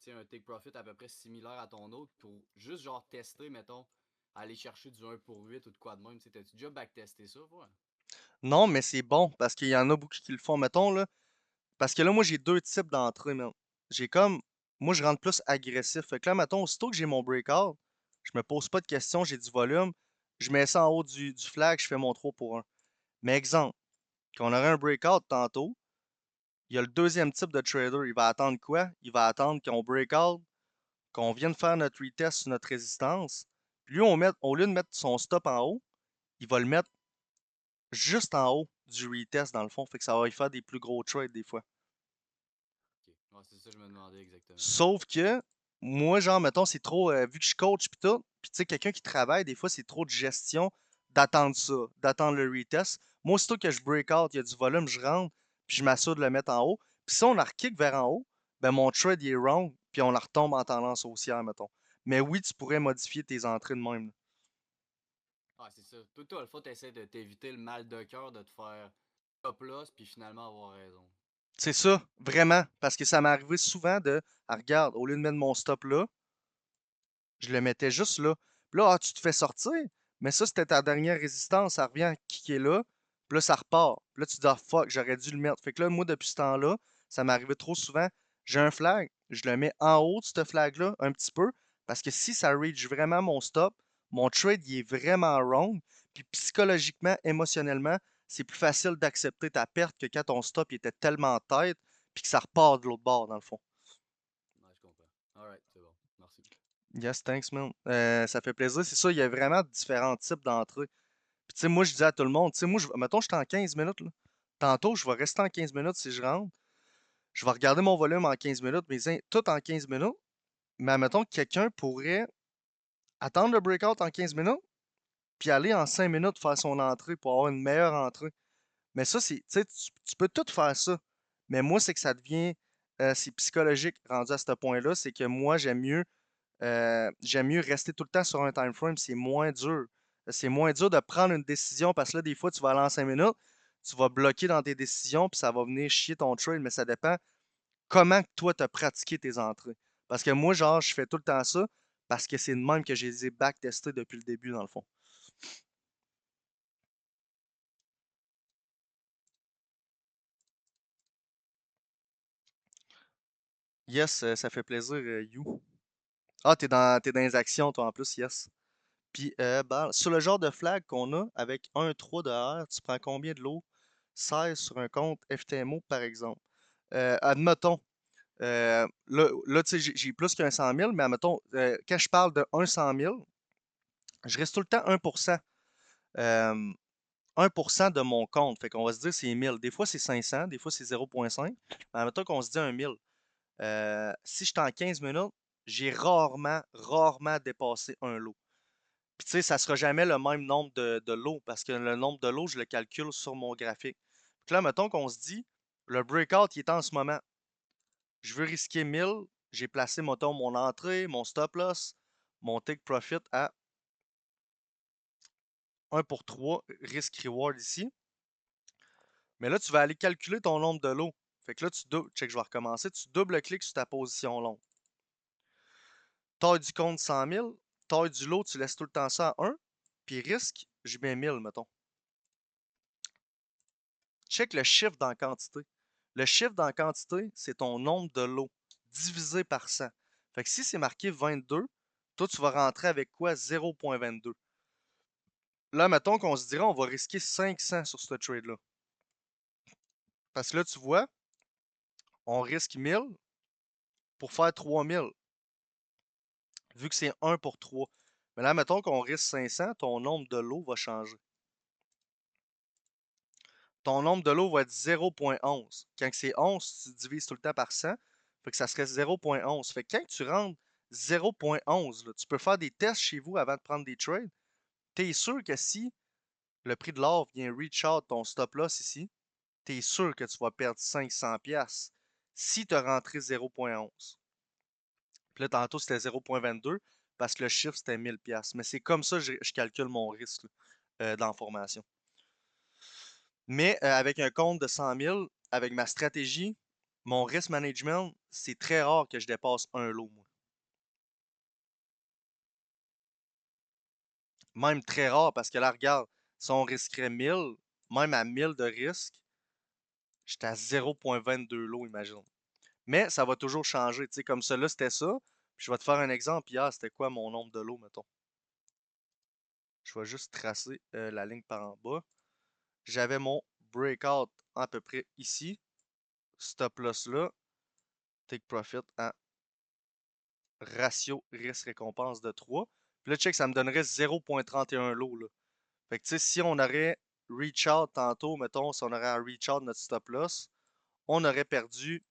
un take profit à peu près similaire à ton autre pour juste genre tester, mettons, aller chercher du 1 pour 8 ou de quoi de même. T'as-tu déjà backtesté ça, ouais?
Non, mais c'est bon parce qu'il y en a beaucoup qui le font. Mettons, là. Parce que là, moi, j'ai deux types d'entrées, man. J'ai comme. Moi, je rentre plus agressif. Fait que là, mettons, aussitôt que j'ai mon breakout, je me pose pas de questions, j'ai du volume. Je mets ça en haut du flag, je fais mon 3 pour un. Mais exemple, quand on aurait un breakout tantôt, il y a le deuxième type de trader. Il va attendre quoi? Il va attendre qu'on breakout, qu'on vienne faire notre retest sur notre résistance. Puis lui, au lieu de mettre son stop en haut, il va le mettre juste en haut du retest dans le fond. Fait que ça va lui faire des plus gros trades des fois.
Ok. Ouais, c'est ça que je me demandais exactement.
Sauf que moi, genre, mettons, c'est trop. Vu que je coach pis tout, pis tu sais, quelqu'un qui travaille, des fois, c'est trop de gestion d'attendre ça, d'attendre le retest. Moi, aussitôt que je break out, il y a du volume, je rentre, puis je m'assure de le mettre en haut. Puis si on la rekick vers en haut, ben mon trade il est wrong, puis on la retombe en tendance haussière, mettons. Mais oui, tu pourrais modifier tes entrées de même, là.
Ah, c'est ça. Toi, le faut t'essaies de t'éviter le mal de cœur de te faire top loss puis finalement avoir raison.
C'est ça, vraiment. Parce que ça m'est arrivé souvent de, ah, regarde, au lieu de mettre mon stop là, je le mettais juste là. Puis là, ah, tu te fais sortir. Mais ça, c'était ta dernière résistance. Ça revient à kicker là. Puis là, ça repart. Puis là, tu te dis, ah, fuck, j'aurais dû le mettre. Fait que là, moi, depuis ce temps-là, ça m'est arrivé trop souvent. J'ai un flag. Je le mets en haut de ce flag-là, un petit peu. Parce que si ça reach vraiment mon stop, mon trade, il est vraiment wrong. Puis psychologiquement, émotionnellement, c'est plus facile d'accepter ta perte que quand ton stop il était tellement en tête. Puis que ça repart de l'autre bord, dans le fond.
Ouais, je comprends. Alright, c'est bon. Merci.
Yes, thanks, man. Ça fait plaisir. C'est ça, il y a vraiment différents types d'entrées. Puis, tu sais, moi, je dis à tout le monde, tu sais, moi, mettons, je suis en 15 minutes, là. Tantôt, je vais rester en 15 minutes si je rentre. Je vais regarder mon volume en 15 minutes, tout en 15 minutes. Mais mettons que quelqu'un pourrait attendre le breakout en 15 minutes, puis aller en 5 minutes faire son entrée pour avoir une meilleure entrée. Mais ça, c'est, tu sais, tu peux tout faire ça. Mais moi, c'est que ça devient, c'est psychologique rendu à ce point-là. C'est que moi, j'aime mieux rester tout le temps sur un time frame, c'est moins dur. C'est moins dur de prendre une décision parce que là, des fois, tu vas aller en 5 minutes, tu vas bloquer dans tes décisions, puis ça va venir chier ton trade, mais ça dépend comment que toi, tu as pratiqué tes entrées. Parce que moi, genre, je fais tout le temps ça parce que c'est de même que je les ai back-testés depuis le début, dans le fond. Yes, ça fait plaisir, You. Ah, t'es dans les actions, toi, en plus, yes. Puis, ben, sur le genre de flag qu'on a, avec 1,3 de R, tu prends combien de l'eau? 16 sur un compte FTMO, par exemple. Admettons, là, tu sais, j'ai plus qu'un 100 000, mais admettons, quand je parle de un 100 000, je reste tout le temps 1%. Euh, 1% de mon compte. Fait qu'on va se dire c'est 1000. Des fois, c'est 500, des fois, c'est 0,5. Mais admettons qu'on se dit un 1000. Si je suis en 15 minutes, j'ai rarement dépassé un lot. Puis tu sais, ça sera jamais le même nombre de lots parce que le nombre de lots, je le calcule sur mon graphique. Puis là, mettons qu'on se dit, le breakout, il est en ce moment. Je veux risquer 1000. J'ai placé, mettons, mon entrée, mon stop loss, mon take profit à 1 pour 3, risk reward ici. Mais là, tu vas aller calculer ton nombre de lots. Fait que là, check, je vais recommencer. Tu double-cliques sur ta position longue. Taille du compte 100 000. Taille du lot, tu laisses tout le temps ça à 1. Puis risque, je mets 1000, mettons. Check le chiffre dans quantité. Le chiffre dans quantité, c'est ton nombre de lots divisé par 100. Fait que si c'est marqué 22, toi, tu vas rentrer avec quoi? 0,22. Là, mettons qu'on se dirait, on va risquer 500 sur ce trade-là. Parce que là, tu vois, on risque 1000 pour faire 3000, vu que c'est 1 pour 3. Mais là, mettons qu'on risque 500, ton nombre de lots va changer. Ton nombre de lots va être 0,11. Quand c'est 11, tu divises tout le temps par 100. Fait que ça serait 0,11. Fait que quand tu rentres 0,11, là, tu peux faire des tests chez vous avant de prendre des trades. Tu es sûr que si le prix de l'or vient reach out ton stop loss ici, tu es sûr que tu vas perdre 500$ si tu as rentré 0,11. Puis là, tantôt, c'était 0,22 parce que le chiffre, c'était 1000$. Mais c'est comme ça que je calcule mon risque dans la formation. Mais avec un compte de 100 000, avec ma stratégie, mon risk management, c'est très rare que je dépasse un lot, moi. Même très rare parce que là, regarde, si on risquerait 1000, même à 1000 de risque, j'étais à 0,22 lots, imagine. Mais ça va toujours changer. Tu sais, comme ça, là, c'était ça. Puis je vais te faire un exemple. Hier, c'était quoi mon nombre de lots, mettons? Je vais juste tracer la ligne par en bas. J'avais mon breakout à peu près ici. Stop loss là. Take profit à ratio risque-récompense de 3. Puis là, check, ça me donnerait 0,31 lots, là. Fait que, tu sais, si on aurait reach out tantôt, mettons, si on aurait à reach out notre stop loss, on aurait perdu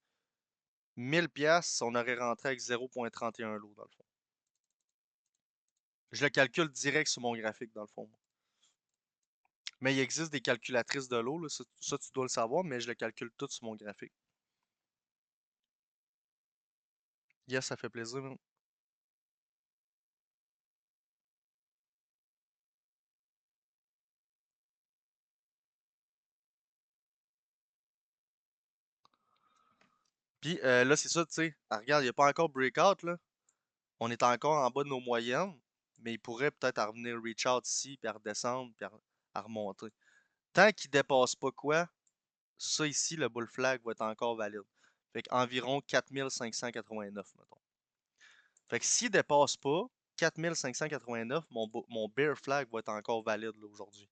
1000$, on aurait rentré avec 0,31 lots, dans le fond. Je le calcule direct sur mon graphique, dans le fond. Mais il existe des calculatrices de lots, là, ça, tu dois le savoir, mais je le calcule tout sur mon graphique. Yes, ça fait plaisir, man. Puis là, c'est ça, tu sais. Regarde, il n'y a pas encore breakout, là. On est encore en bas de nos moyennes, mais il pourrait peut-être à revenir reach out ici, puis à redescendre, puis à remonter. Tant qu'il dépasse pas quoi, ça ici, le bull flag va être encore valide. Fait qu'environ 4589, mettons. Fait que s'il dépasse pas 4589, mon bear flag va être encore valide là, aujourd'hui.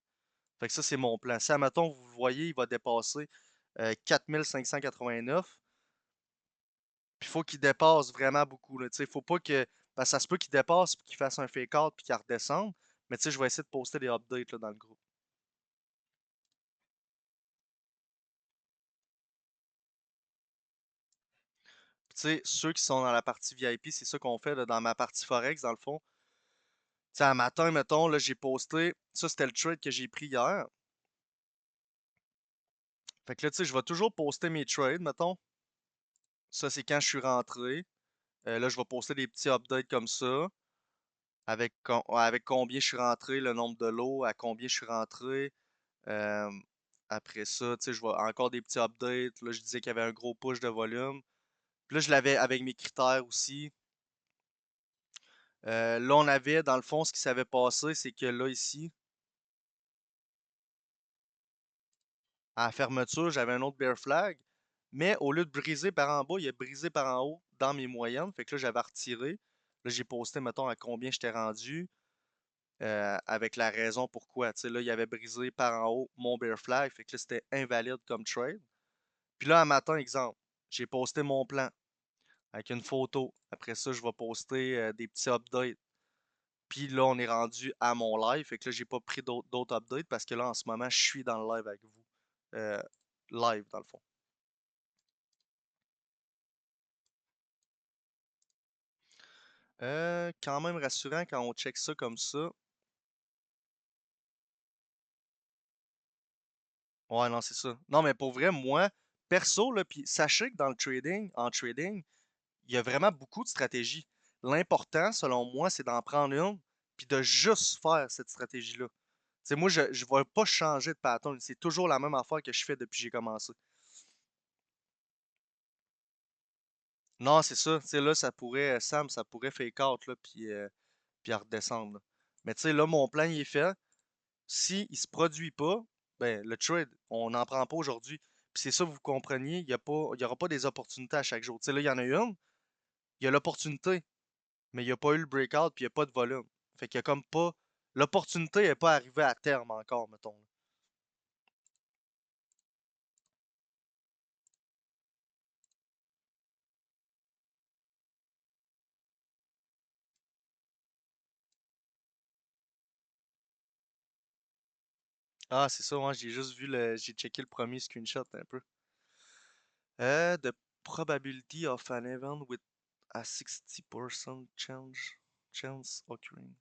Fait que ça, c'est mon plan. Si, admettons, vous le voyez, il va dépasser 4589, puis il faut qu'il dépasse vraiment beaucoup. Là. Faut pas que. Parce que ça se peut qu'il dépasse, puis qu'il fasse un fake out, puis qu'il redescende. Mais tu sais, je vais essayer de poster des updates là, dans le groupe. Puis tu sais, ceux qui sont dans la partie VIP, c'est ça qu'on fait là, dans ma partie Forex, dans le fond. Tu sais, un matin, mettons, là, j'ai posté. Ça, c'était le trade que j'ai pris hier. Fait que là, tu sais, je vais toujours poster mes trades, mettons. Ça, c'est quand je suis rentré. Là, je vais poster des petits updates comme ça. Avec combien je suis rentré, le nombre de lots, à combien je suis rentré. Euh, Après ça, tu sais, je vois encore des petits updates. Là, je disais qu'il y avait un gros push de volume. Puis là, je l'avais avec mes critères aussi. Là, on avait, dans le fond, ce qui s'avait passé, c'est que là, ici, à la fermeture, j'avais un autre bear flag. Mais au lieu de briser par en bas, il a brisé par en haut dans mes moyennes. Fait que là, j'avais retiré. Là, j'ai posté, mettons, à combien j'étais rendu. Avec la raison pourquoi. Tu sais, là, il avait brisé par en haut mon bear flag. Fait que là, c'était invalide comme trade. Puis là, un matin, exemple, j'ai posté mon plan avec une photo. Après ça, je vais poster des petits updates. Puis là, on est rendu à mon live. Fait que là, j'ai pas pris d'autres updates parce que là, en ce moment, je suis dans le live avec vous. Euh, Live, dans le fond. Quand même rassurant quand on check ça comme ça. Ouais, non, c'est ça. Non, mais pour vrai, moi, perso, là, puis sachez que dans le trading, en trading, il y a vraiment beaucoup de stratégies. L'important, selon moi, c'est d'en prendre une, puis de juste faire cette stratégie-là. Tu sais, moi, je ne vais pas changer de pattern. C'est toujours la même affaire que je fais depuis que j'ai commencé. Non, c'est ça. Tu sais, là, ça pourrait, Sam, ça pourrait fake out, là, puis à redescendre, là. Mais tu sais, là, mon plan, il est fait. Si il se produit pas, ben, le trade, on n'en prend pas aujourd'hui. Puis c'est ça, vous compreniez, il y aura pas des opportunités à chaque jour. Tu sais, là, il y en a une, il y a l'opportunité, mais il n'y a pas eu le breakout, puis il n'y a pas de volume. Fait qu'il y a comme pas. L'opportunité n'est pas arrivée à terme encore, mettons. Ah, c'est ça, moi, j'ai juste vu le. J'ai checké le premier screenshot un peu. The probability of an event with a 60% chance occurring.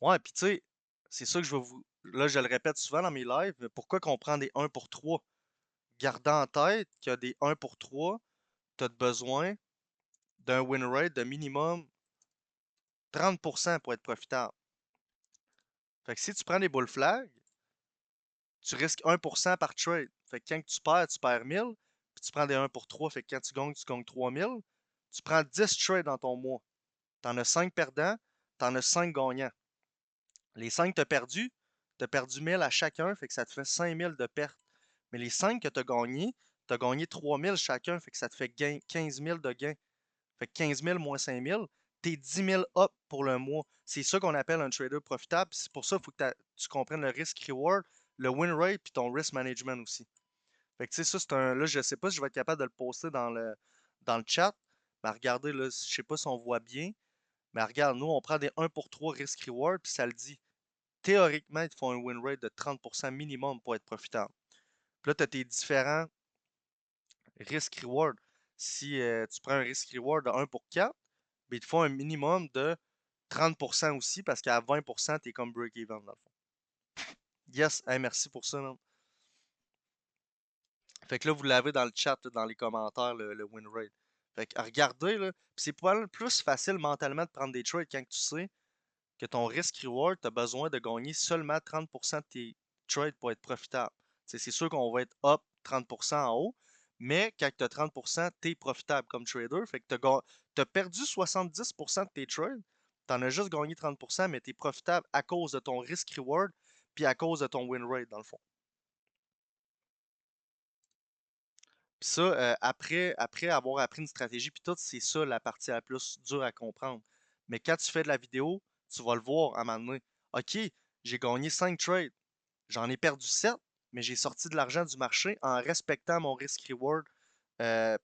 Ouais, puis tu sais, c'est ça que je vais vous. Là, je le répète souvent dans mes lives, mais pourquoi qu'on prend des 1 pour 3? Gardant en tête qu'il y a des 1 pour 3, tu as besoin d'un win rate de minimum 30% pour être profitable. Fait que si tu prends des bull flags, tu risques 1% par trade. Fait que quand tu perds 1000, puis tu prends des 1 pour 3, fait que quand tu gagnes 3000. Tu prends 10 trades dans ton mois. T'en as 5 perdants, t'en as 5 gagnants. Les 5 t'as perdu 1000 à chacun, fait que ça te fait 5000 de perte. Mais les 5 que t'as gagné 3000 chacun, fait que ça te fait 15 000 de gain. Fait que 15 000 moins 5 000, t'es 10 000 up pour le mois. C'est ça qu'on appelle un trader profitable. C'est pour ça qu'il faut que tu comprennes le risk-reward, le win rate, puis ton risk management aussi. Fait que tu sais, ça, c'est un. Là, je sais pas si je vais être capable de le poster dans le chat. Mais regardez, là, je sais pas si on voit bien. Mais regarde, nous, on prend des 1 pour 3 risk-reward, puis ça le dit. Théoriquement, ils te font un win rate de 30% minimum pour être profitable. Puis là, tu as tes différents risk-reward. Si tu prends un risk-reward de 1 pour 4, ben, ils te font un minimum de 30% aussi, parce qu'à 20%, tu es comme break-even dans le fond. Yes, hey, merci pour ça, man. Fait que là, vous l'avez dans le chat, là, dans les commentaires, le win rate. Fait que regardez, là, pis c'est pas mal plus facile mentalement de prendre des trades quand tu sais que ton risk-reward, tu as besoin de gagner seulement 30% de tes trades pour être profitable. C'est sûr qu'on va être up 30% en haut, Mais quand tu as 30%, tu es profitable comme trader. Fait que tu as perdu 70% de tes trades. Tu en as juste gagné 30%, mais tu es profitable à cause de ton risk-reward puis à cause de ton win rate, dans le fond. Puis ça, après avoir appris une stratégie, puis tout, c'est ça la partie la plus dure à comprendre. Mais quand tu fais de la vidéo, tu vas le voir à un moment donné. OK, j'ai gagné 5 trades. J'en ai perdu 7, mais j'ai sorti de l'argent du marché en respectant mon risk-reward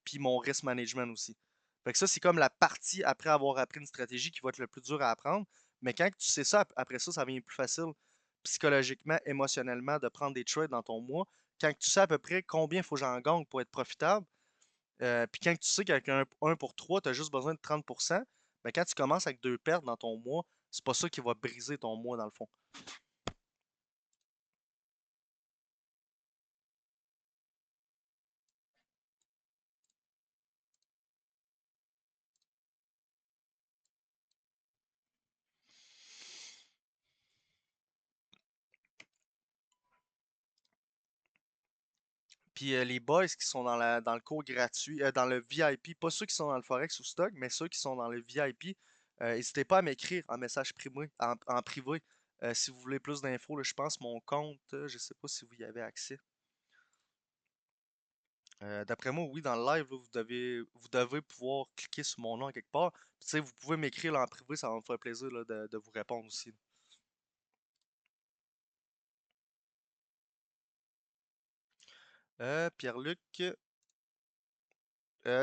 puis mon risk management aussi. Fait que ça, c'est comme la partie après avoir appris une stratégie qui va être le plus dur à apprendre. Mais quand tu sais ça, après ça, ça devient plus facile psychologiquement, émotionnellement de prendre des trades dans ton mois. Quand tu sais à peu près combien il faut que j'en gagne pour être profitable, puis quand tu sais qu'avec un pour 3, tu as juste besoin de 30%, mais quand tu commences avec 2 pertes dans ton mois, c'est pas ça qui va briser ton mois dans le fond. Puis les boys qui sont dans le cours gratuit, dans le VIP, pas ceux qui sont dans le Forex ou stock, mais ceux qui sont dans le VIP, n'hésitez pas à m'écrire en message privé, en privé. Si vous voulez plus d'infos, là, je pense mon compte, je sais pas si vous y avez accès. D'après moi, oui, dans le live, là, vous devez pouvoir cliquer sur mon nom à quelque part. Puis, tu sais, vous pouvez m'écrire là, en privé, ça va me faire plaisir là, de vous répondre aussi. Pierre-Luc,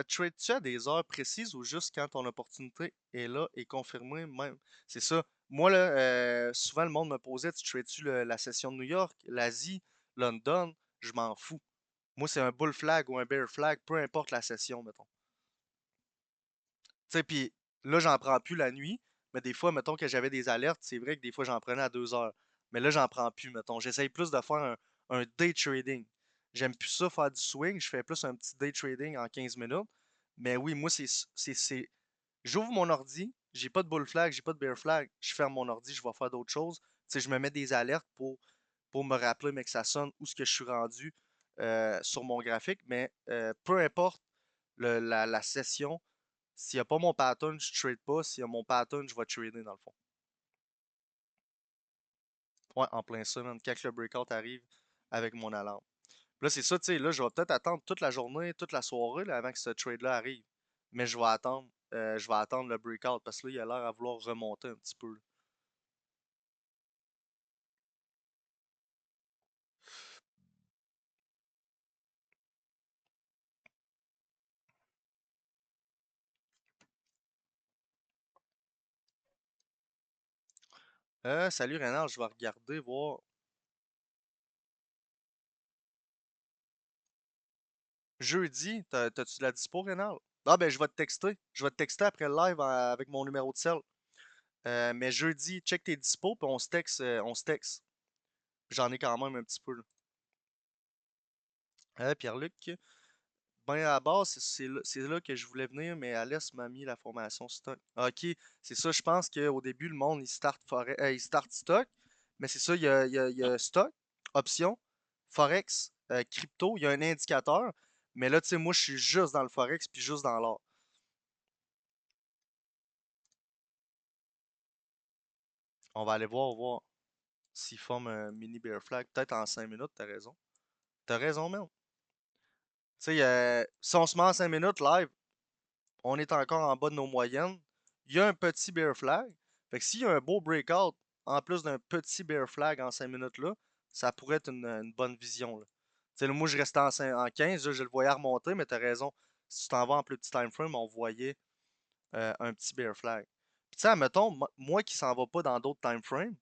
trades-tu à des heures précises ou juste quand ton opportunité est là et confirmée même? C'est ça. Moi, là, souvent le monde me posait, tu trades-tu la session de New York, l'Asie, London? Je m'en fous. Moi, c'est un bull flag ou un bear flag, peu importe la session, mettons. Tu sais, puis là, j'en prends plus la nuit, mais des fois, mettons que j'avais des alertes, c'est vrai que des fois, j'en prenais à 2 heures. Mais là, j'en prends plus, mettons. J'essaye plus de faire un day trading. J'aime plus ça, faire du swing. Je fais plus un petit day trading en 15 minutes. Mais oui, moi, j'ouvre mon ordi, j'ai pas de bull flag, j'ai pas de bear flag. Je ferme mon ordi, je vais faire d'autres choses. Tu sais, je me mets des alertes pour me rappeler, mais que ça sonne où ce que je suis rendu sur mon graphique. Mais peu importe la session, s'il n'y a pas mon pattern, je trade pas. S'il y a mon pattern, je vais trader dans le fond. Ouais, en plein ça, man. Quand le breakout arrive avec mon alarme. Là, c'est ça, tu sais, là, je vais peut-être attendre toute la journée, toute la soirée là, avant que ce trade-là arrive. Mais je vais attendre le breakout parce que là, il a l'air à vouloir remonter un petit peu. Salut Renard, je vais regarder, voir. Jeudi, t'as-tu de la dispo, Renard? Ah, ben, je vais te texter. Je vais te texter après le live avec mon numéro de cell. Mais jeudi, check tes dispo, puis on se texte. On se texte. J'en ai quand même un petit peu, là. Pierre-Luc, ben à la base, c'est là que je voulais venir, mais Alès m'a mis la formation stock. Ok, c'est ça, je pense qu'au début, le monde, il start stock, mais c'est ça, il y a stock, option, forex, crypto, il y a un indicateur, mais là, tu sais, moi, je suis juste dans le forex, puis juste dans l'or. On va aller voir s'il forme un mini bear flag, peut-être en 5 minutes, t'as raison. T'as raison, même. Tu sais, si on se met en 5 minutes live, on est encore en bas de nos moyennes. Il y a un petit bear flag. Fait que s'il y a un beau breakout, en plus d'un petit bear flag en 5 minutes là, ça pourrait être une bonne vision. Là. Tu sais, moi, je restais en 15, là, je le voyais remonter, mais t'as raison. Si tu t'en vas en plus petit time frame, on voyait un petit bear flag. Puis, tu sais, mettons, moi qui s'en va pas dans d'autres time frames,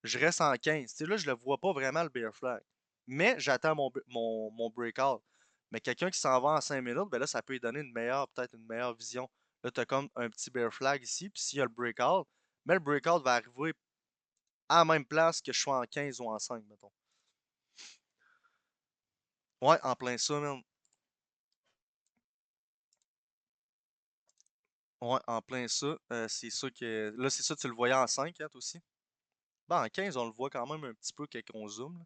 je reste en 15. Tu sais, là, je le vois pas vraiment le bear flag. Mais j'attends mon breakout. Mais quelqu'un qui s'en va en 5 minutes, ben là, ça peut lui donner peut-être une meilleure vision. Là, tu as comme un petit bear flag ici, puis s'il y a le breakout, mais le breakout va arriver à la même place que je sois en 15 ou en 5, mettons. Ouais, en plein ça, man. Ouais, en plein ça. C'est ça que. Là, c'est ça, tu le voyais en 5, hein, toi aussi? Ben, en 15, on le voit quand même un petit peu quand on zoome. Là.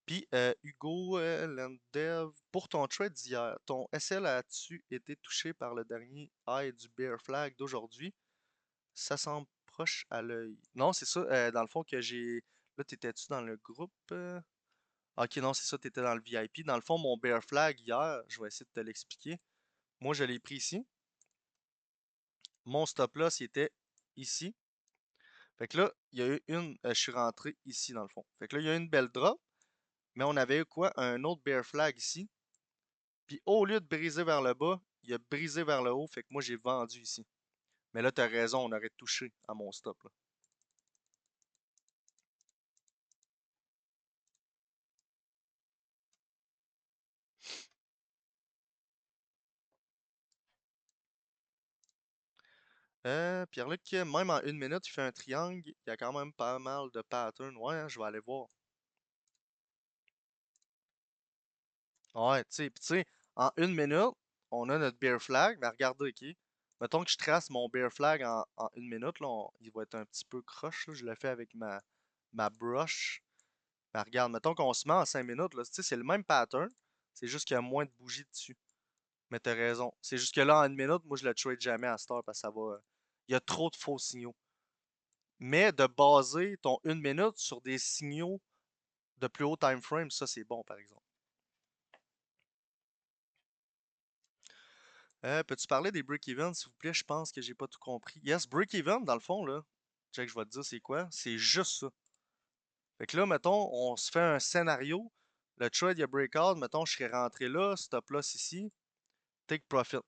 Puis, Hugo Lendev, pour ton trade d'hier, ton SL a-tu été touché par le dernier high du Bear Flag d'aujourd'hui? Ça semble proche à l'œil. Non, c'est ça, dans le fond que j'ai... Là, t'étais-tu dans le groupe? Ok, non, c'est ça, t'étais dans le VIP. Dans le fond, mon Bear Flag hier, je vais essayer de te l'expliquer. Moi, je l'ai pris ici. Mon stop loss, il était ici. Fait que là, il y a eu une... je suis rentré ici, dans le fond. Fait que là, il y a eu une belle drop. Mais on avait eu quoi? Un autre Bear Flag ici. Puis au lieu de briser vers le bas, il a brisé vers le haut. Fait que moi, j'ai vendu ici. Mais là, t'as raison, on aurait touché à mon stop, là. Pierre-Luc, même en une minute, il fait un triangle. Il y a quand même pas mal de patterns. Ouais, hein, je vais aller voir. Ouais, tu sais, en une minute, on a notre bear flag. Mais regardez, ok. Mettons que je trace mon bear flag en une minute, là, il va être un petit peu croche, là. Je le fais avec ma brush. Mais regarde, mettons qu'on se met en 5 minutes, là, tu sais, c'est le même pattern. C'est juste qu'il y a moins de bougies dessus. Mais t'as raison. C'est juste que là, en une minute, moi, je le trade jamais à cette heure parce que ça va. Il y a trop de faux signaux. Mais de baser ton une minute sur des signaux de plus haut time frame, ça, c'est bon, par exemple. Peux-tu parler des break-even, s'il vous plaît? Je pense que j'ai pas tout compris. Yes, break-even, dans le fond, là. Check, je vais te dire c'est quoi. C'est juste ça. Fait que là, mettons, on se fait un scénario. Le trade, il y a breakout. Mettons, je serais rentré là, stop loss ici, take profit.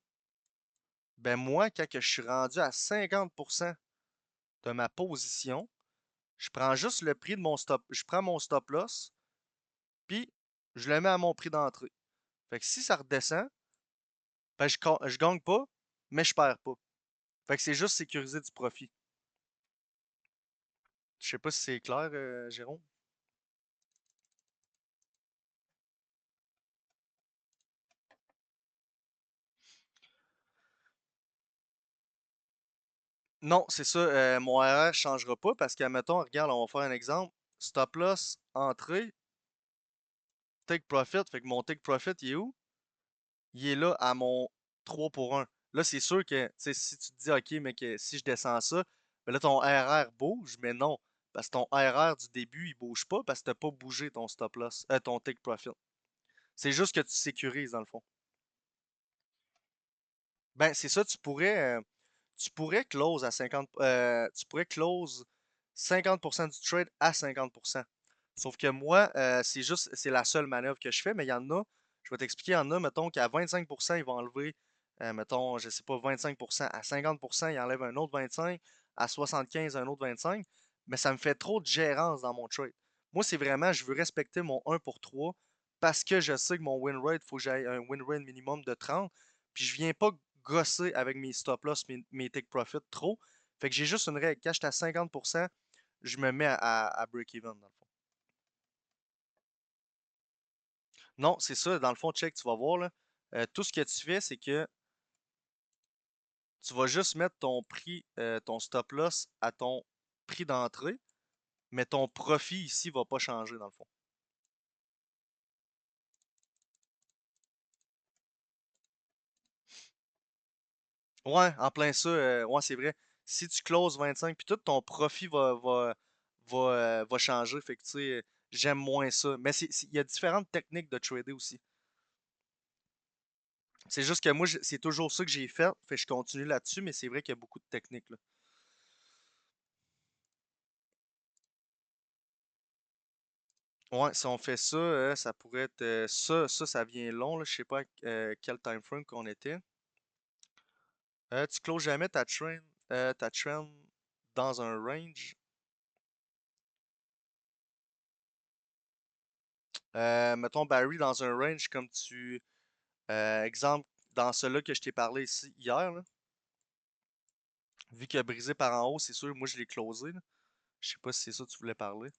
Ben moi, quand que je suis rendu à 50% de ma position, je prends juste le prix de mon stop. Je prends mon stop loss, puis je le mets à mon prix d'entrée. Fait que si ça redescend, ben je gagne pas, mais je perds pas. Fait que c'est juste sécuriser du profit. Je sais pas si c'est clair, Jérôme. Non, c'est ça. Mon RR changera pas parce que, mettons, regarde, on va faire un exemple. Stop loss, entrée, take profit. Fait que mon take profit, il est où? Il est là à mon 3 pour 1. Là, c'est sûr que, tu sais, si tu te dis, OK, mais que si je descends ça, ben là, ton RR bouge, mais non. Parce que ton RR du début, il bouge pas parce que t'as pas bougé ton stop loss, ton take profit. C'est juste que tu sécurises, dans le fond. Ben, c'est ça, tu pourrais close à 50, tu pourrais close 50% du trade à 50%. Sauf que moi, c'est la seule manœuvre que je fais, mais il y en a, je vais t'expliquer, il y en a, mettons qu'à 25%, ils vont enlever, mettons, je sais pas, 25%, à 50%, ils enlèvent un autre 25, à 75, un autre 25, mais ça me fait trop de gérance dans mon trade. Moi, c'est vraiment, je veux respecter mon 1 pour 3 parce que je sais que mon win rate, il faut que j'aille un win rate minimum de 30, puis je viens pas gosser avec mes stop loss, mes take profit trop. Fait que j'ai juste une règle. Quand je suis à 50%, je me mets à break-even, dans le fond. Non, c'est ça. Dans le fond, check, tu vas voir, là. Tout ce que tu fais, c'est que tu vas juste mettre ton prix, ton stop loss à ton prix d'entrée, mais ton profit ici va pas changer, dans le fond. Ouais, en plein ça, ouais, c'est vrai. Si tu closes 25, puis tout ton profit va changer. Fait que, tu sais, j'aime moins ça. Mais il y a différentes techniques de trader aussi. C'est juste que moi, c'est toujours ça que j'ai fait. Fait que je continue là-dessus, mais c'est vrai qu'il y a beaucoup de techniques, là. Ouais, si on fait ça, ça pourrait être. Ça vient long, là. Je sais pas quel time frame qu'on était. Tu closes jamais ta trend dans un range. Mettons Barry dans un range comme exemple, dans celui que je t'ai parlé ici hier, là, vu qu'il a brisé par en haut, c'est sûr, moi je l'ai closé, là. Je sais pas si c'est ça que tu voulais parler.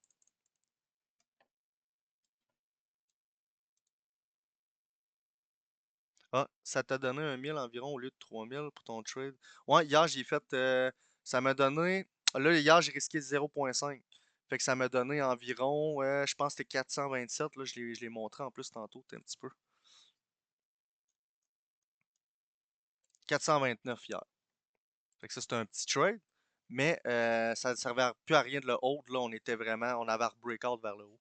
Ah, ça t'a donné 1 000 environ au lieu de 3 000 pour ton trade. Ouais, hier j'ai fait. Ça m'a donné. Là, hier j'ai risqué 0,5. Fait que ça m'a donné environ, je pense que c'était 427. Là, je l'ai montré en plus tantôt, un petit peu. 429 hier. Fait que ça, c'était un petit trade. Mais ça ne servait plus à rien de le hold. Là, on avait un breakout vers le haut.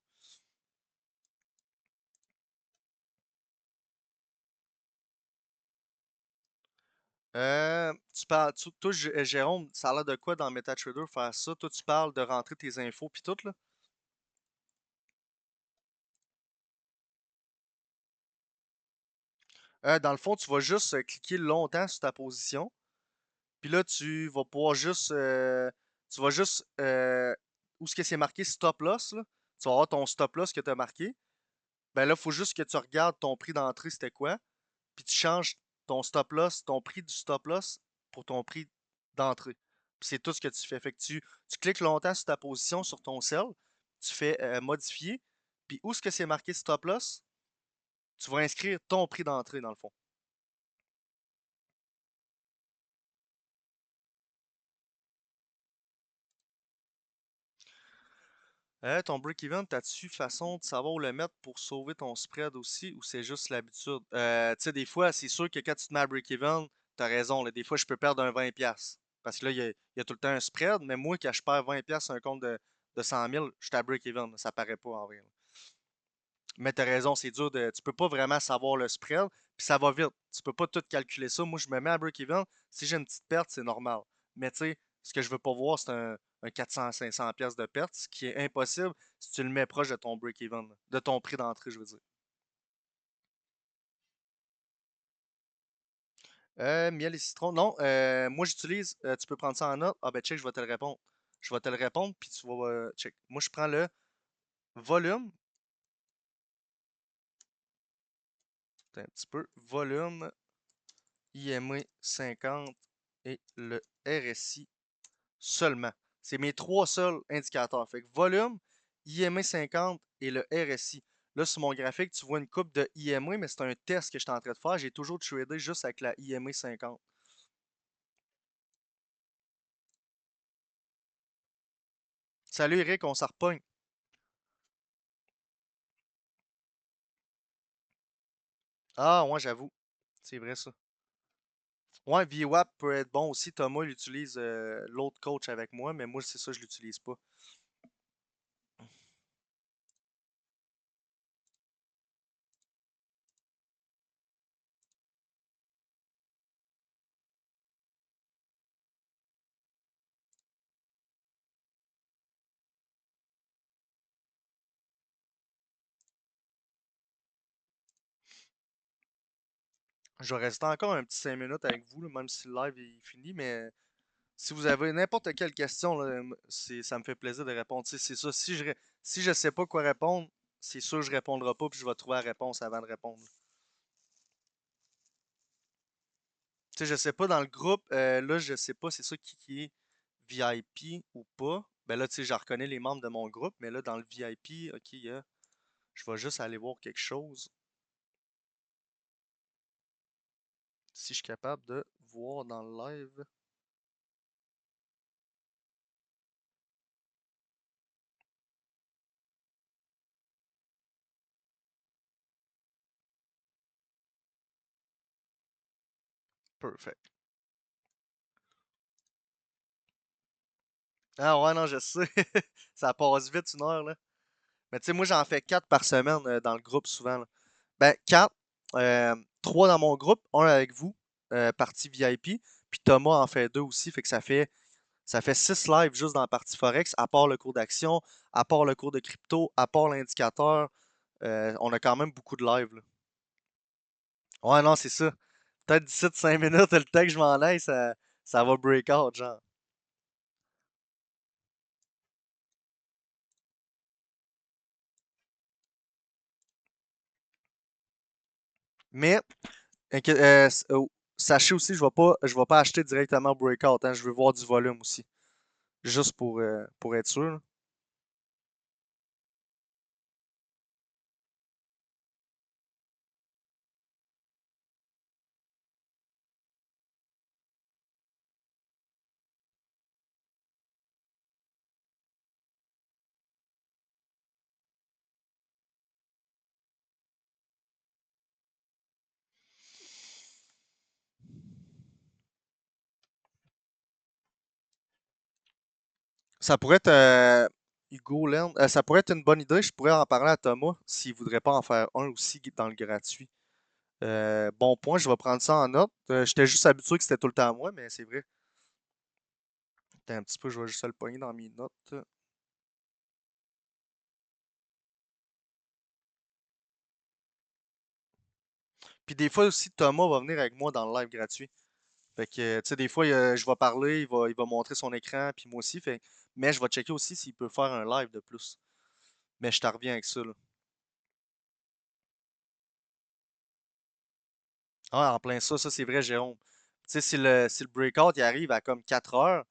Toi, Jérôme, ça a l'air de quoi dans MetaTrader faire ça? Toi, tu parles de rentrer tes infos puis tout, là? Dans le fond, tu vas juste cliquer longtemps sur ta position. Puis là, tu vas juste, où ce que c'est marqué stop loss, là, tu vas avoir ton stop loss que tu as marqué. Ben là, il faut juste que tu regardes ton prix d'entrée, c'était quoi. Puis tu changes ton stop loss, ton prix du stop loss pour ton prix d'entrée. Puis c'est tout ce que tu fais. Fait que tu cliques longtemps sur ta position sur ton cell, tu fais modifier. Puis où ce que c'est marqué stop loss, tu vas inscrire ton prix d'entrée dans le fond. Ton break-even, t'as-tu façon de savoir où le mettre pour sauver ton spread aussi ou c'est juste l'habitude? Tu sais, des fois, c'est sûr que quand tu te mets à break-even, t'as raison, là, des fois, je peux perdre un 20$. Parce que là, il y a tout le temps un spread, mais moi, quand je perds 20$ sur un compte de 100 000, je suis à break-even. Ça paraît pas en vrai. Là. Mais t'as raison, c'est dur tu peux pas vraiment savoir le spread, puis ça va vite. Tu peux pas tout calculer ça. Moi, je me mets à break-even. Si j'ai une petite perte, c'est normal. Mais tu sais, ce que je veux pas voir, c'est un 400-500 pièces de perte, ce qui est impossible si tu le mets proche de ton break-even, là. De ton prix d'entrée, je veux dire. Miel et citron, non. Moi, j'utilise, tu peux prendre ça en note. Ah ben check, je vais te le répondre. Je vais te le répondre, puis tu vas check. Moi, je prends le volume, attends un petit peu, volume, IME 50 et le RSI seulement. C'est mes trois seuls indicateurs. Fait que volume, IME 50 et le RSI. Là, sur mon graphique, tu vois une coupe de IME, mais c'est un test que je suis en train de faire. J'ai toujours tradé juste avec la IME 50. Salut Eric, on s'en repogne. Ah, ouais, j'avoue. C'est vrai ça. Ouais, VWAP peut être bon aussi. Thomas, il utilise l'autre coach avec moi, mais moi, c'est ça, je l'utilise pas. Je vais rester encore un petit 5 minutes avec vous, là, même si le live est fini, mais si vous avez n'importe quelle question, là, ça me fait plaisir de répondre. Tu sais, c'est ça. Si je sais pas quoi répondre, c'est sûr que je répondrai pas, puis je vais trouver la réponse avant de répondre. Tu sais, je sais pas dans le groupe, là, je sais pas c'est ça qui est VIP ou pas. Ben là, tu sais, je reconnais les membres de mon groupe, mais là, dans le VIP, ok, je vais juste aller voir quelque chose. Si je suis capable de voir dans le live. Perfect. Ah ouais, non, je sais. Ça passe vite une heure, là. Mais tu sais, moi, j'en fais 4 par semaine dans le groupe souvent, là. Ben, 4. 3 dans mon groupe, un avec vous, partie VIP. Puis Thomas en fait 2 aussi, fait que ça fait 6 lives juste dans la partie Forex, à part le cours d'action, à part le cours de crypto, à part l'indicateur. On a quand même beaucoup de lives, là. Ouais, non, c'est ça. Peut-être d'ici 5 minutes, le temps que je m'en aille, ça va break out, genre. Mais, sachez aussi, je vais pas acheter directement breakout, hein, je veux voir du volume aussi. Juste pour être sûr, là. Ça pourrait être Hugo Land. Ça pourrait être une bonne idée. Je pourrais en parler à Thomas s'il voudrait pas en faire un aussi dans le gratuit. Bon point, je vais prendre ça en note. J'étais juste habitué que c'était tout le temps à moi, mais c'est vrai. Attends un petit peu, je vais juste le pogner dans mes notes. Puis des fois aussi, Thomas va venir avec moi dans le live gratuit. Fait que, tu sais, des fois, je vais parler, il va montrer son écran, puis moi aussi. Mais je vais checker aussi s'il peut faire un live de plus. Mais je te reviens avec ça, là. Ah, en plein ça, c'est vrai, Jérôme. Tu sais, si le breakout il arrive à comme 4 heures,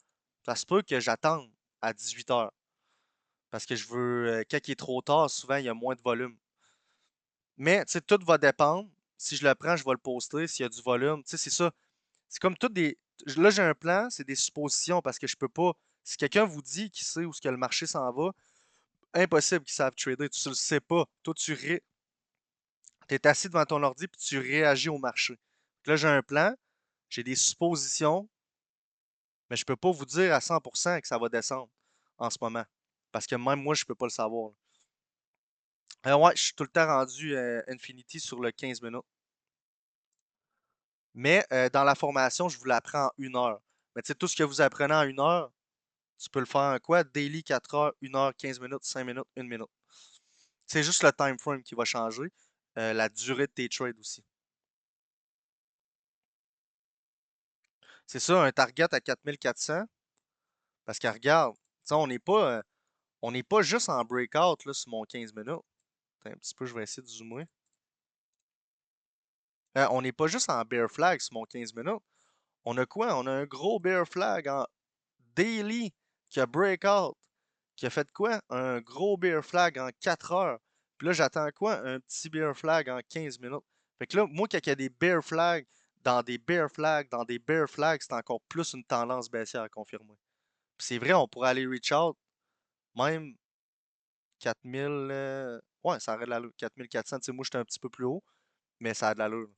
ça se peut que j'attende à 18 heures. Parce que je veux, quand il est trop tard, souvent il y a moins de volume. Mais, tu sais, tout va dépendre. Si je le prends, je vais le poster. S'il y a du volume, tu sais, c'est ça. C'est comme tout des. Là, j'ai un plan, c'est des suppositions parce que je peux pas. Si quelqu'un vous dit qu'il sait où ce que le marché s'en va, impossible qu'ils savent trader. Tu le sais pas. Toi, es assis devant ton ordi puis tu réagis au marché. Là, j'ai un plan, j'ai des suppositions, mais je peux pas vous dire à 100% que ça va descendre en ce moment. Parce que même moi, je peux pas le savoir. Ouais, je suis tout le temps rendu Infinity sur le 15 minutes. Mais dans la formation, je vous l'apprends en 1 heure. Mais tu sais, tout ce que vous apprenez en 1 heure, tu peux le faire en quoi? Daily 4 heures, 1 heure, 15 minutes, 5 minutes, 1 minute. C'est juste le time frame qui va changer. La durée de tes trades aussi. C'est ça, un target à 4400. Parce que regarde, tu sais, on n'est pas juste en breakout là, sur mon 15 minutes. Attends un petit peu, je vais essayer de zoomer. On n'est pas juste en bear flag sur mon 15 minutes. On a quoi? On a un gros bear flag en daily qui a breakout, qui a fait quoi? Un gros bear flag en 4 heures. Puis là, j'attends quoi? Un petit bear flag en 15 minutes. Fait que là, moi, quand il y a des bear flags, dans des bear flags, dans des bear flags, c'est encore plus une tendance baissière à confirmer. Puis c'est vrai, on pourrait aller reach out, même 4000. Ouais, ça aurait de l'allure. 4400, tu sais, moi, j'étais un petit peu plus haut, mais ça a de l'allure.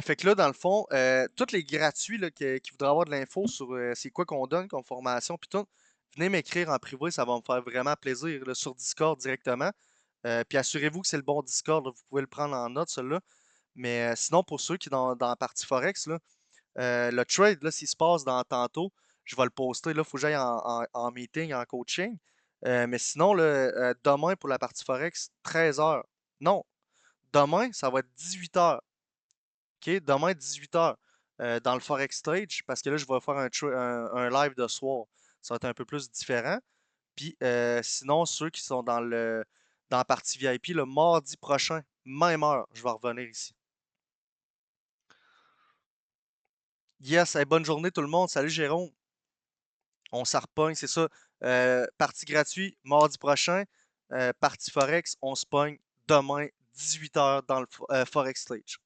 Fait que là, dans le fond, tous les gratuits là, qui voudraient avoir de l'info sur c'est quoi qu'on donne comme formation, puis tout, venez m'écrire en privé, ça va me faire vraiment plaisir là, sur Discord directement. Puis assurez-vous que c'est le bon Discord, là, vous pouvez le prendre en note, celui-là. Mais sinon, pour ceux qui sont dans la partie Forex, là, le trade, là, s'il se passe dans tantôt, je vais le poster. Là, il faut que j'aille en meeting, en coaching. Mais sinon, là, demain pour la partie Forex, 13 heures. Non, demain, ça va être 18 heures. OK, demain, 18 heures dans le Forex Stage, parce que là, je vais faire un live de soir. Ça va être un peu plus différent. Puis sinon, ceux qui sont dans la partie VIP, le mardi prochain, même heure, je vais revenir ici. Yes, hey, bonne journée tout le monde. Salut Jérôme. On s'en repogne, c'est ça. Partie gratuit, mardi prochain. Partie Forex, on se pogne demain, 18 heures dans le Forex Stage.